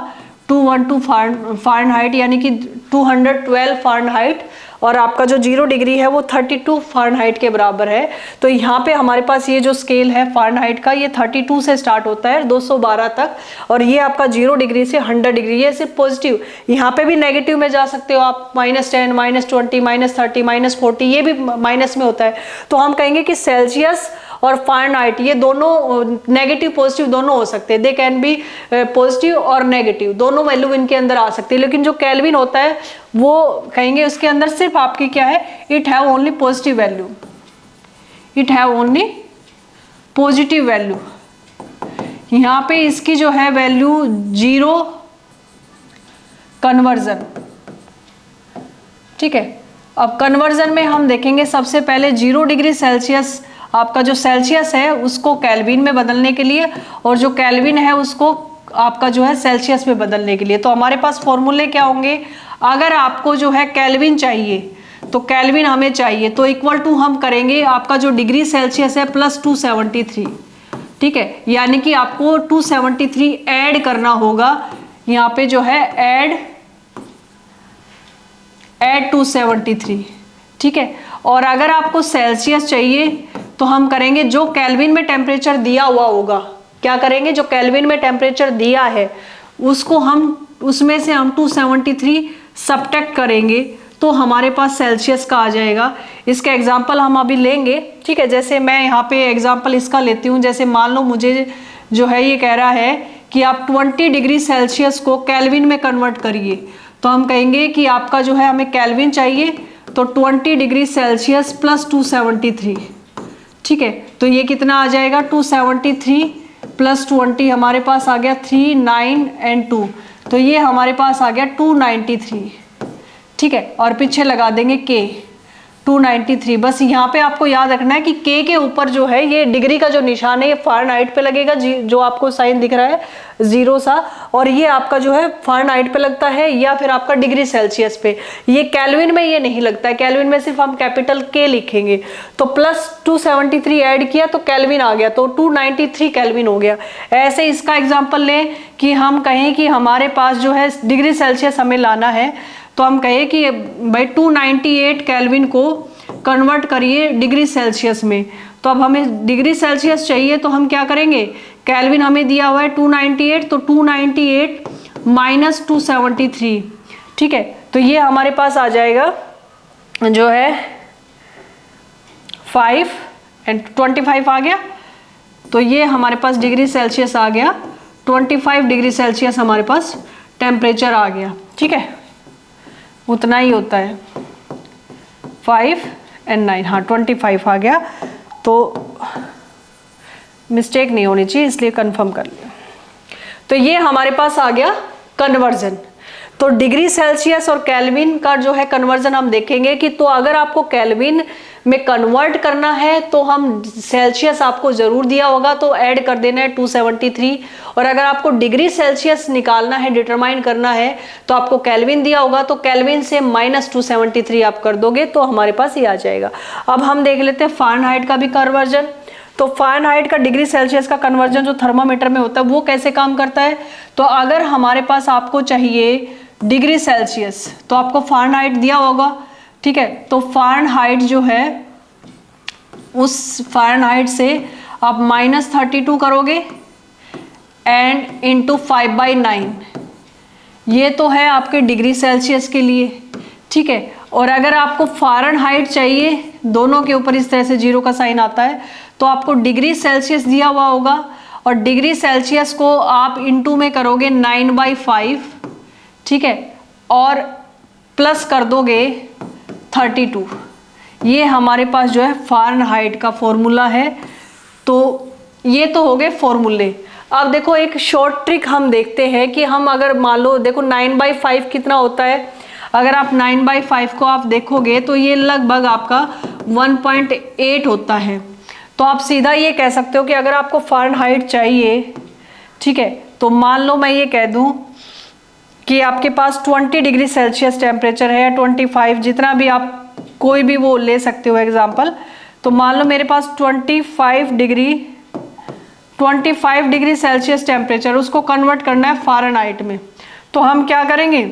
212 फ़ारेनहाइट, यानी कि 212 फ़ारेनहाइट, और आपका जो 0 डिग्री है वो 32 फ़ारेनहाइट के बराबर है। तो यहाँ पे हमारे पास ये जो स्केल है फ़ारेनहाइट का, ये 32 से स्टार्ट होता है 212 तक, और ये आपका 0 डिग्री से 100 डिग्री, ये सिर्फ पॉजिटिव। यहाँ पे भी नेगेटिव में जा सकते हो आप, -10, -20, -30, -40, ये भी माइनस में होता है। तो हम कहेंगे कि सेल्सियस और फ़ारेनहाइट ये दोनों नेगेटिव पॉजिटिव दोनों हो सकते हैं, दे कैन बी पॉजिटिव और नेगेटिव, दोनों वैल्यू इनके अंदर आ सकती है। लेकिन जो केल्विन होता है वो कहेंगे उसके अंदर सिर्फ आपकी क्या है, it have only positive value, it have only positive value. यहाँ पे इसकी जो है वैल्यू 0 कन्वर्जन। ठीक है, अब कन्वर्जन में हम देखेंगे सबसे पहले 0 डिग्री सेल्सियस, आपका जो सेल्सियस है उसको केल्विन में बदलने के लिए, और जो केल्विन है उसको आपका जो है सेल्सियस में बदलने के लिए। तो हमारे पास फॉर्मूले क्या होंगे, अगर आपको जो है केल्विन चाहिए तो केल्विन हमें चाहिए, तो इक्वल टू हम करेंगे आपका जो डिग्री सेल्सियस है प्लस 273। ठीक है, यानी कि आपको 273 ऐड करना होगा, यहाँ पे जो है ऐड 273। ठीक है, और अगर आपको सेल्सियस चाहिए तो हम करेंगे जो केल्विन में टेम्परेचर दिया हुआ होगा, क्या करेंगे, जो केल्विन में टेम्परेचर दिया है उसको हम, उसमें से हम 273 सब्ट्रैक्ट करेंगे, तो हमारे पास सेल्सियस का आ जाएगा। इसका एग्जांपल हम अभी लेंगे। ठीक है, जैसे मैं यहाँ पे एग्जांपल इसका लेती हूँ, जैसे मान लो मुझे जो है ये कह रहा है कि आप 20 डिग्री सेल्सियस को केल्विन में कन्वर्ट करिए, तो हम कहेंगे कि आपका जो है हमें केल्विन चाहिए, तो 20 डिग्री सेल्सियस प्लस 273। ठीक है, तो ये कितना आ जाएगा, 273 प्लस 20 हमारे पास आ गया 3, 9 एंड 2, तो ये हमारे पास आ गया 293। ठीक है, और पीछे लगा देंगे K, 293। बस यहाँ पे आपको याद रखना है कि K के ऊपर जो है ये डिग्री का जो निशान है ये फ़ारेनहाइट पे लगेगा, जो आपको साइन दिख रहा है 0 सा, और ये आपका जो है फ़ारेनहाइट पे लगता है या फिर आपका डिग्री सेल्सियस पे। ये केल्विन में ये नहीं लगता है, केल्विन में सिर्फ हम कैपिटल K लिखेंगे। तो प्लस 273 ऐड किया तो केल्विन आ गया, तो 293 केल्विन हो गया। ऐसे इसका एग्जाम्पल लें कि हम कहें कि हमारे पास जो है डिग्री सेल्सियस हमें लाना है, तो हम कहें कि भाई 298 केल्विन को कन्वर्ट करिए डिग्री सेल्सियस में। तो अब हमें डिग्री सेल्सियस चाहिए, तो हम क्या करेंगे, केल्विन हमें दिया हुआ है 298, तो 298 माइनस 273। ठीक है, तो ये हमारे पास आ जाएगा जो है 5 एंड 25 आ गया, तो ये हमारे पास डिग्री सेल्सियस आ गया, 25 डिग्री सेल्सियस हमारे पास टेम्परेचर आ गया। ठीक है, उतना ही होता है। 5 एंड 9, हाँ 25 आ गया, तो मिस्टेक नहीं होनी चाहिए इसलिए कंफर्म कर लिया। तो ये हमारे पास आ गया कन्वर्जन। तो डिग्री सेल्सियस और केल्विन का जो है कन्वर्जन हम देखेंगे कि तो अगर आपको केल्विन में कन्वर्ट करना है तो हम सेल्सियस आपको जरूर दिया होगा तो ऐड कर देना है 273, और अगर आपको डिग्री सेल्सियस निकालना है, डिटरमाइन करना है, तो आपको केल्विन दिया होगा तो केल्विन से -273 आप कर दोगे तो हमारे पास ये आ जाएगा। अब हम देख लेते हैं फ़ारेनहाइट का भी कन्वर्जन। तो फ़ारेनहाइट का डिग्री सेल्सियस का कन्वर्जन जो थर्मामीटर में होता है वो कैसे काम करता है। तो अगर हमारे पास आपको चाहिए डिग्री सेल्सियस तो आपको फ़ारेनहाइट दिया होगा, ठीक है। तो फ़ारेनहाइट जो है उस फ़ारेनहाइट से आप -32 करोगे एंड इंटू 5/9, ये तो है आपके डिग्री सेल्सियस के लिए, ठीक है। और अगर आपको फ़ारेनहाइट चाहिए, दोनों के ऊपर इस तरह से 0 का साइन आता है, तो आपको डिग्री सेल्सियस दिया हुआ होगा और डिग्री सेल्सियस को आप इंटू में करोगे 9/5, ठीक है, और प्लस कर दोगे 32। ये हमारे पास जो है फ़ारेनहाइट का फॉर्मूला है। तो ये तो हो गए फॉर्मूले। अब देखो एक शॉर्ट ट्रिक हम देखते हैं कि हम अगर मान लो देखो 9/5 कितना होता है, अगर आप 9/5 को आप देखोगे तो ये लगभग आपका 1.8 होता है। तो आप सीधा ये कह सकते हो कि अगर आपको फ़ारेनहाइट चाहिए, ठीक है, तो मान लो मैं ये कह दूं कि आपके पास 20 डिग्री सेल्सियस टेम्परेचर है, 25, जितना भी आप कोई भी वो ले सकते हो एग्जाम्पल। तो मान लो मेरे पास 25 डिग्री सेल्सियस टेम्परेचर, उसको कन्वर्ट करना है फ़ारेनहाइट में। तो हम क्या करेंगे,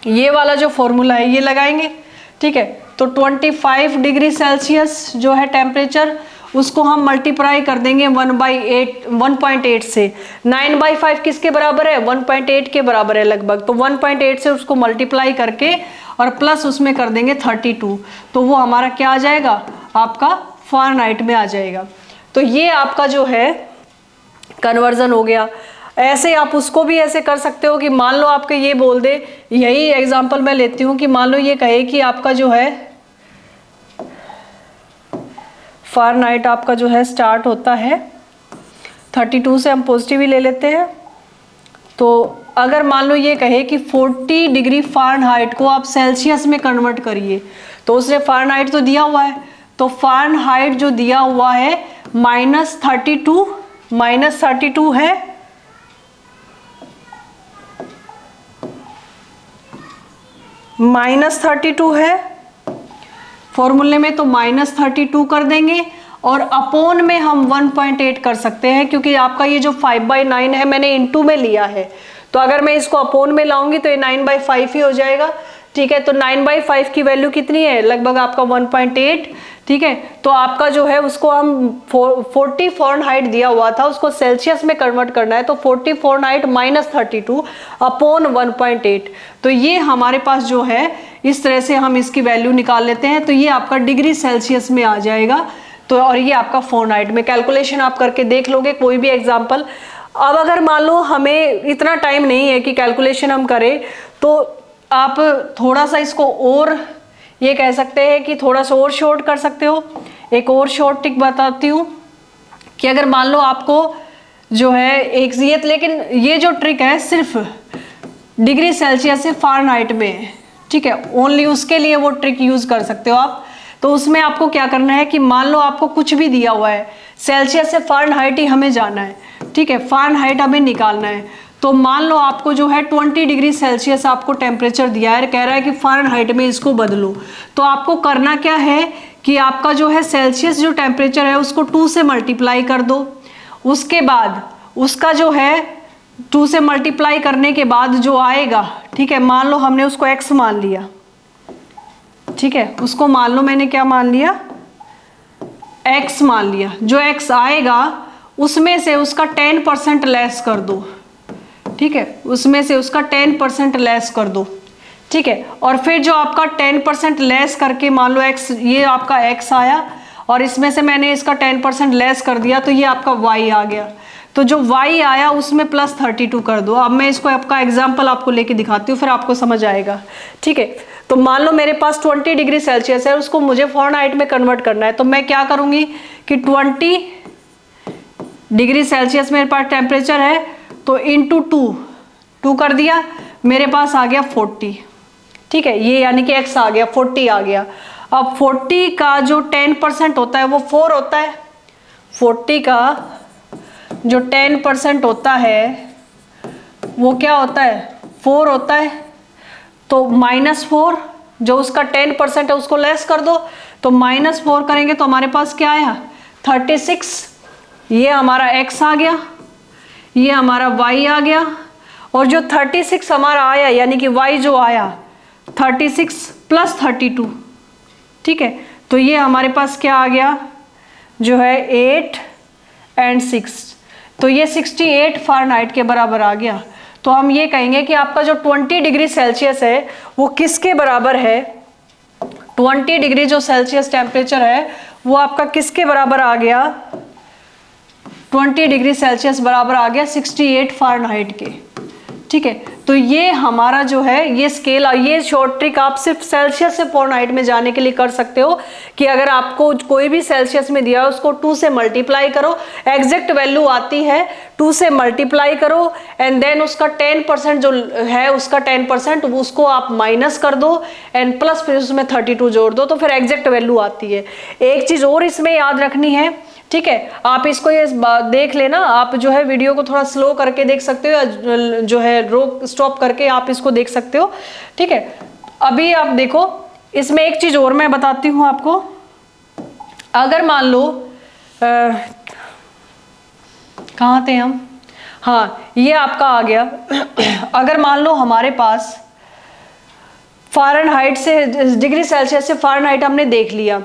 ये वाला जो फॉर्मूला है ये लगाएंगे, ठीक है। तो 25 डिग्री सेल्सियस जो है टेम्परेचर, उसको हम मल्टीप्लाई कर देंगे 1/8 से। 9/5 किसके बराबर है, 1.8 के बराबर है लगभग। तो 1.8 से उसको मल्टीप्लाई करके और प्लस उसमें कर देंगे 32, तो वो हमारा क्या आ जाएगा, आपका फ़ारेनहाइट में आ जाएगा। तो ये आपका जो है कन्वर्जन हो गया। ऐसे आप उसको भी ऐसे कर सकते हो कि मान लो आपके ये बोल दे, यही एग्जांपल मैं लेती हूँ कि मान लो ये कहे कि आपका जो है फ़ारेनहाइट आपका जो है स्टार्ट होता है 32 से, हम पॉजिटिव ही ले लेते हैं। तो अगर मान लो ये कहे कि 40 डिग्री फ़ारेनहाइट को आप सेल्सियस में कन्वर्ट करिए, तो उसने फ़ारेनहाइट तो दिया हुआ है, तो फ़ारेनहाइट जो दिया हुआ है -32 है, -32 है फॉर्मूले में, तो -32 कर देंगे और अपॉन में हम 1.8 कर सकते हैं, क्योंकि आपका ये जो 5/9 है मैंने इनटू में लिया है। तो अगर मैं इसको अपॉन में लाऊंगी तो ये 9/5 ही हो जाएगा, ठीक है। तो 9/5 की वैल्यू कितनी है, लगभग आपका 1.8, ठीक है। तो आपका जो है उसको हम 40 फ़ारेनहाइट दिया हुआ था, उसको सेल्सियस में कन्वर्ट करना है, तो 40 फ़ारेनहाइट -32 अपॉन 1.8। तो ये हमारे पास जो है इस तरह से हम इसकी वैल्यू निकाल लेते हैं। तो ये आपका डिग्री सेल्सियस में आ जाएगा। तो और ये आपका फ़ारेनहाइट में, कैलकुलेशन आप करके देख लोगे कोई भी एग्जाम्पल। अब अगर मान लो हमें इतना टाइम नहीं है कि कैलकुलेशन हम करें, तो आप थोड़ा सा इसको और ये कह सकते हैं कि थोड़ा सा और शॉर्ट कर सकते हो। एक और शॉर्ट ट्रिक बताती हूँ कि अगर मान लो आपको जो है एक लेकिन ये जो ट्रिक है सिर्फ डिग्री सेल्सियस से फ़ारेनहाइट में, ठीक है, ओनली उसके लिए वो ट्रिक यूज़ कर सकते हो आप। तो उसमें आपको क्या करना है कि मान लो आपको कुछ भी दिया हुआ है, सेल्सियस से फ़ारेनहाइट ही हमें जाना है, ठीक है, फ़ारेनहाइट हमें निकालना है। तो मान लो आपको जो है 20 डिग्री सेल्सियस आपको टेम्परेचर दिया है, कह रहा है कि फ़ारेनहाइट में इसको बदलो। तो आपको करना क्या है कि आपका जो है सेल्सियस जो टेम्परेचर है उसको 2 से मल्टीप्लाई कर दो। उसके बाद उसका जो है 2 से मल्टीप्लाई करने के बाद जो आएगा, ठीक है, मान लो हमने उसको x मान लिया, ठीक है, उसको मान लो मैंने क्या मान लिया, x मान लिया। जो x आएगा उसमें से उसका 10% लेस कर दो, ठीक है, उसमें से उसका 10% लेस कर दो, ठीक है। और फिर जो आपका 10% लेस करके मान लो x, ये आपका x आया और इसमें से मैंने इसका 10% लेस कर दिया, तो ये आपका y आ गया। तो जो y आया उसमें +32 कर दो। अब मैं इसको आपका एग्जाम्पल आपको लेके दिखाती हूँ, फिर आपको समझ आएगा, ठीक है। तो मान लो मेरे पास 20 डिग्री सेल्सियस है, उसको मुझे फ़ारेनहाइट में कन्वर्ट करना है, तो मैं क्या करूँगी कि 20 डिग्री सेल्सियस मेरे पास टेम्परेचर है, तो इंटू 2 कर दिया, मेरे पास आ गया 40। ठीक है, ये यानी कि x आ गया 40 आ गया। अब 40 का जो 10% होता है वो 4 होता है। 40 का जो 10% होता है वो क्या होता है, 4 होता है। तो -4, जो उसका 10% है उसको लेस कर दो, तो -4 करेंगे तो हमारे पास क्या आया 36। ये हमारा x आ गया, ये हमारा y आ गया, और जो 36 हमारा आया यानी कि y जो आया 36 + 32। ठीक है, तो ये हमारे पास क्या आ गया जो है 8 और 6, तो ये 68 फ़ारेनहाइट के बराबर आ गया। तो हम ये कहेंगे कि आपका जो 20 डिग्री सेल्सियस है वो किसके बराबर है, 20 डिग्री जो सेल्सियस टेम्परेचर है वो आपका किसके बराबर आ गया, 20 डिग्री सेल्सियस बराबर आ गया 68 फ़ारेनहाइट के। ठीक है, तो ये हमारा जो है ये स्केल, ये शॉर्ट ट्रिक आप सिर्फ सेल्सियस से फ़ारेनहाइट में जाने के लिए कर सकते हो कि अगर आपको कोई भी सेल्सियस में दिया है उसको 2 से मल्टीप्लाई करो, एग्जैक्ट वैल्यू आती है 2 से मल्टीप्लाई करो, एंड देन उसका 10% जो है उसका 10% उसको आप माइनस कर दो, एंड प्लस फिर उसमें 32 जोड़ दो, तो फिर एग्जैक्ट वैल्यू आती है। एक चीज़ और इसमें याद रखनी है, ठीक है, आप इसको ये देख लेना, आप जो है वीडियो को थोड़ा स्लो करके देख सकते हो, या जो है रोक स्टॉप करके आप इसको देख सकते हो। ठीक है, अभी आप देखो इसमें एक चीज और मैं बताती हूँ आपको। अगर मान लो कहाँ थे हम, हाँ ये आपका आ गया। अगर मान लो हमारे पास फ़ारेनहाइट से डिग्री सेल्सियस से फ़ारेनहाइट हमने देख लिया,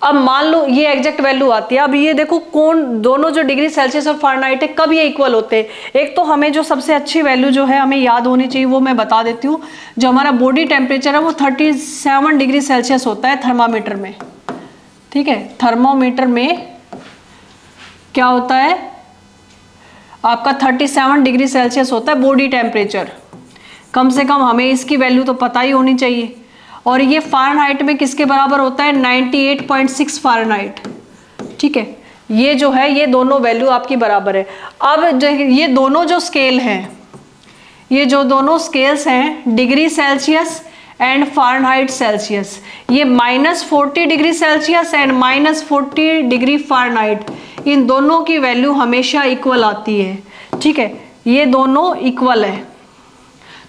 अब मान लो ये एग्जैक्ट वैल्यू आती है। अब ये देखो कौन दोनों जो डिग्री सेल्सियस और फ़ारेनहाइट है कब ये इक्वल होते हैं। एक तो हमें जो सबसे अच्छी वैल्यू जो है हमें याद होनी चाहिए वो मैं बता देती हूँ। जो हमारा बॉडी टेम्परेचर है वो 37 डिग्री सेल्सियस होता है थर्मामीटर में। ठीक है, थर्मोमीटर में क्या होता है आपका 37 डिग्री सेल्सियस होता है बॉडी टेम्परेचर। कम से कम हमें इसकी वैल्यू तो पता ही होनी चाहिए। और ये फ़ारेनहाइट में किसके बराबर होता है 98.6 फ़ारेनहाइट। ठीक है, ये जो है ये दोनों वैल्यू आपकी बराबर है। अब ये दोनों जो स्केल हैं, ये जो दोनों स्केल्स हैं degree Celsius and Fahrenheit Celsius, ये -40 degree Celsius and -40 degree Fahrenheit, इन दोनों की वैल्यू हमेशा इक्वल आती है। ठीक है, ये दोनों इक्वल है,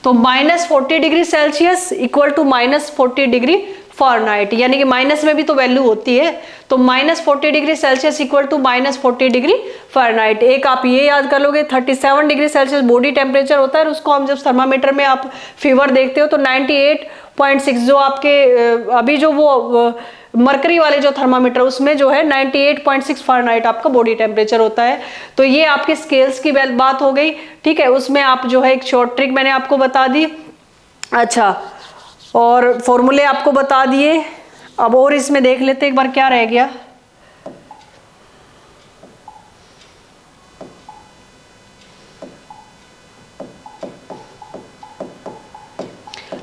तो -40 degree Celsius equal to -40 degree Fahrenheit, यानी कि माइनस में भी तो वैल्यू होती है, तो -40 degree Celsius equal to -40 degree Fahrenheit. एक आप ये याद कर लोगे 37 डिग्री सेल्सियस बॉडी टेम्परेचर होता है, उसको हम जब थर्मामीटर में आप फीवर देखते हो तो 98.6 जो आपके अभी जो वो मरकरी वाले जो थर्मामीटर उसमें जो है 98.6 फ़ारेनहाइट आपका बॉडी टेम्परेचर होता है। तो ये आपकी स्केल्स की बात हो गई। ठीक है, उसमें आप जो है एक शॉर्ट ट्रिक मैंने आपको बता दी। अच्छा, और फॉर्मूले आपको बता दिए। अब और इसमें देख लेते एक बार क्या रह गया।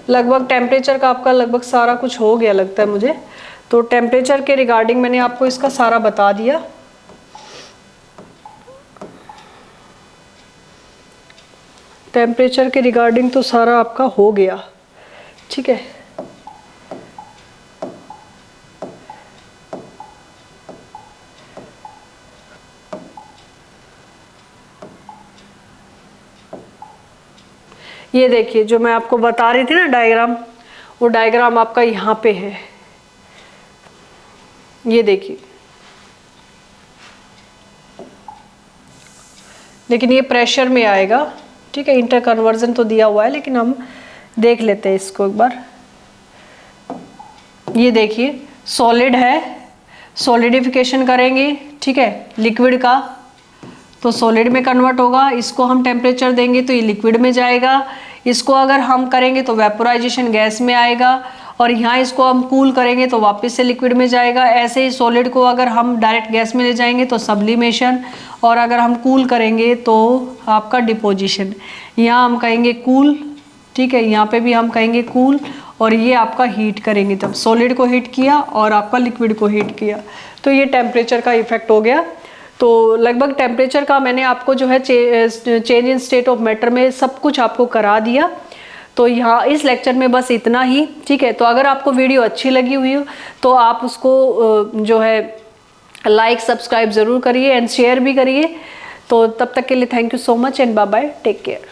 लगभग टेम्परेचर का आपका लगभग सारा कुछ हो गया लगता है मुझे। तो टेम्परेचर के रिगार्डिंग मैंने आपको इसका सारा बता दिया। टेम्परेचर के रिगार्डिंग तो सारा आपका हो गया। ठीक है, ये देखिए जो मैं आपको बता रही थी ना डायग्राम, वो डायग्राम आपका यहाँ पे है, ये देखिए। लेकिन ये प्रेशर में आएगा। ठीक है, इंटर कन्वर्जन तो दिया हुआ है लेकिन हम देख लेते हैं इसको एक बार। ये देखिए सॉलिड है, सॉलिडिफिकेशन करेंगे, ठीक है, लिक्विड का तो सॉलिड में कन्वर्ट होगा। इसको हम टेम्परेचर देंगे तो ये लिक्विड में जाएगा। इसको अगर हम करेंगे तो वेपोराइजेशन गैस में आएगा, और यहाँ इसको हम कूल करेंगे तो वापस से लिक्विड में जाएगा। ऐसे ही सॉलिड को अगर हम डायरेक्ट गैस में ले जाएंगे तो सब्लिमेशन, और अगर हम कूल करेंगे तो आपका डिपोजिशन। यहाँ हम कहेंगे कूल, ठीक है, यहाँ पे भी हम कहेंगे कूल, और ये आपका हीट करेंगे, जब सॉलिड को हीट किया और आपका लिक्विड को हीट किया तो ये टेम्परेचर का इफेक्ट हो गया। तो लगभग टेम्परेचर का मैंने आपको जो है change in state of matter में सब कुछ आपको करा दिया। तो यहाँ इस लेक्चर में बस इतना ही, ठीक है। तो अगर आपको वीडियो अच्छी लगी हुई हो तो आप उसको जो है लाइक सब्सक्राइब ज़रूर करिए एंड शेयर भी करिए। तो तब तक के लिए thank you so much and bye bye, take care.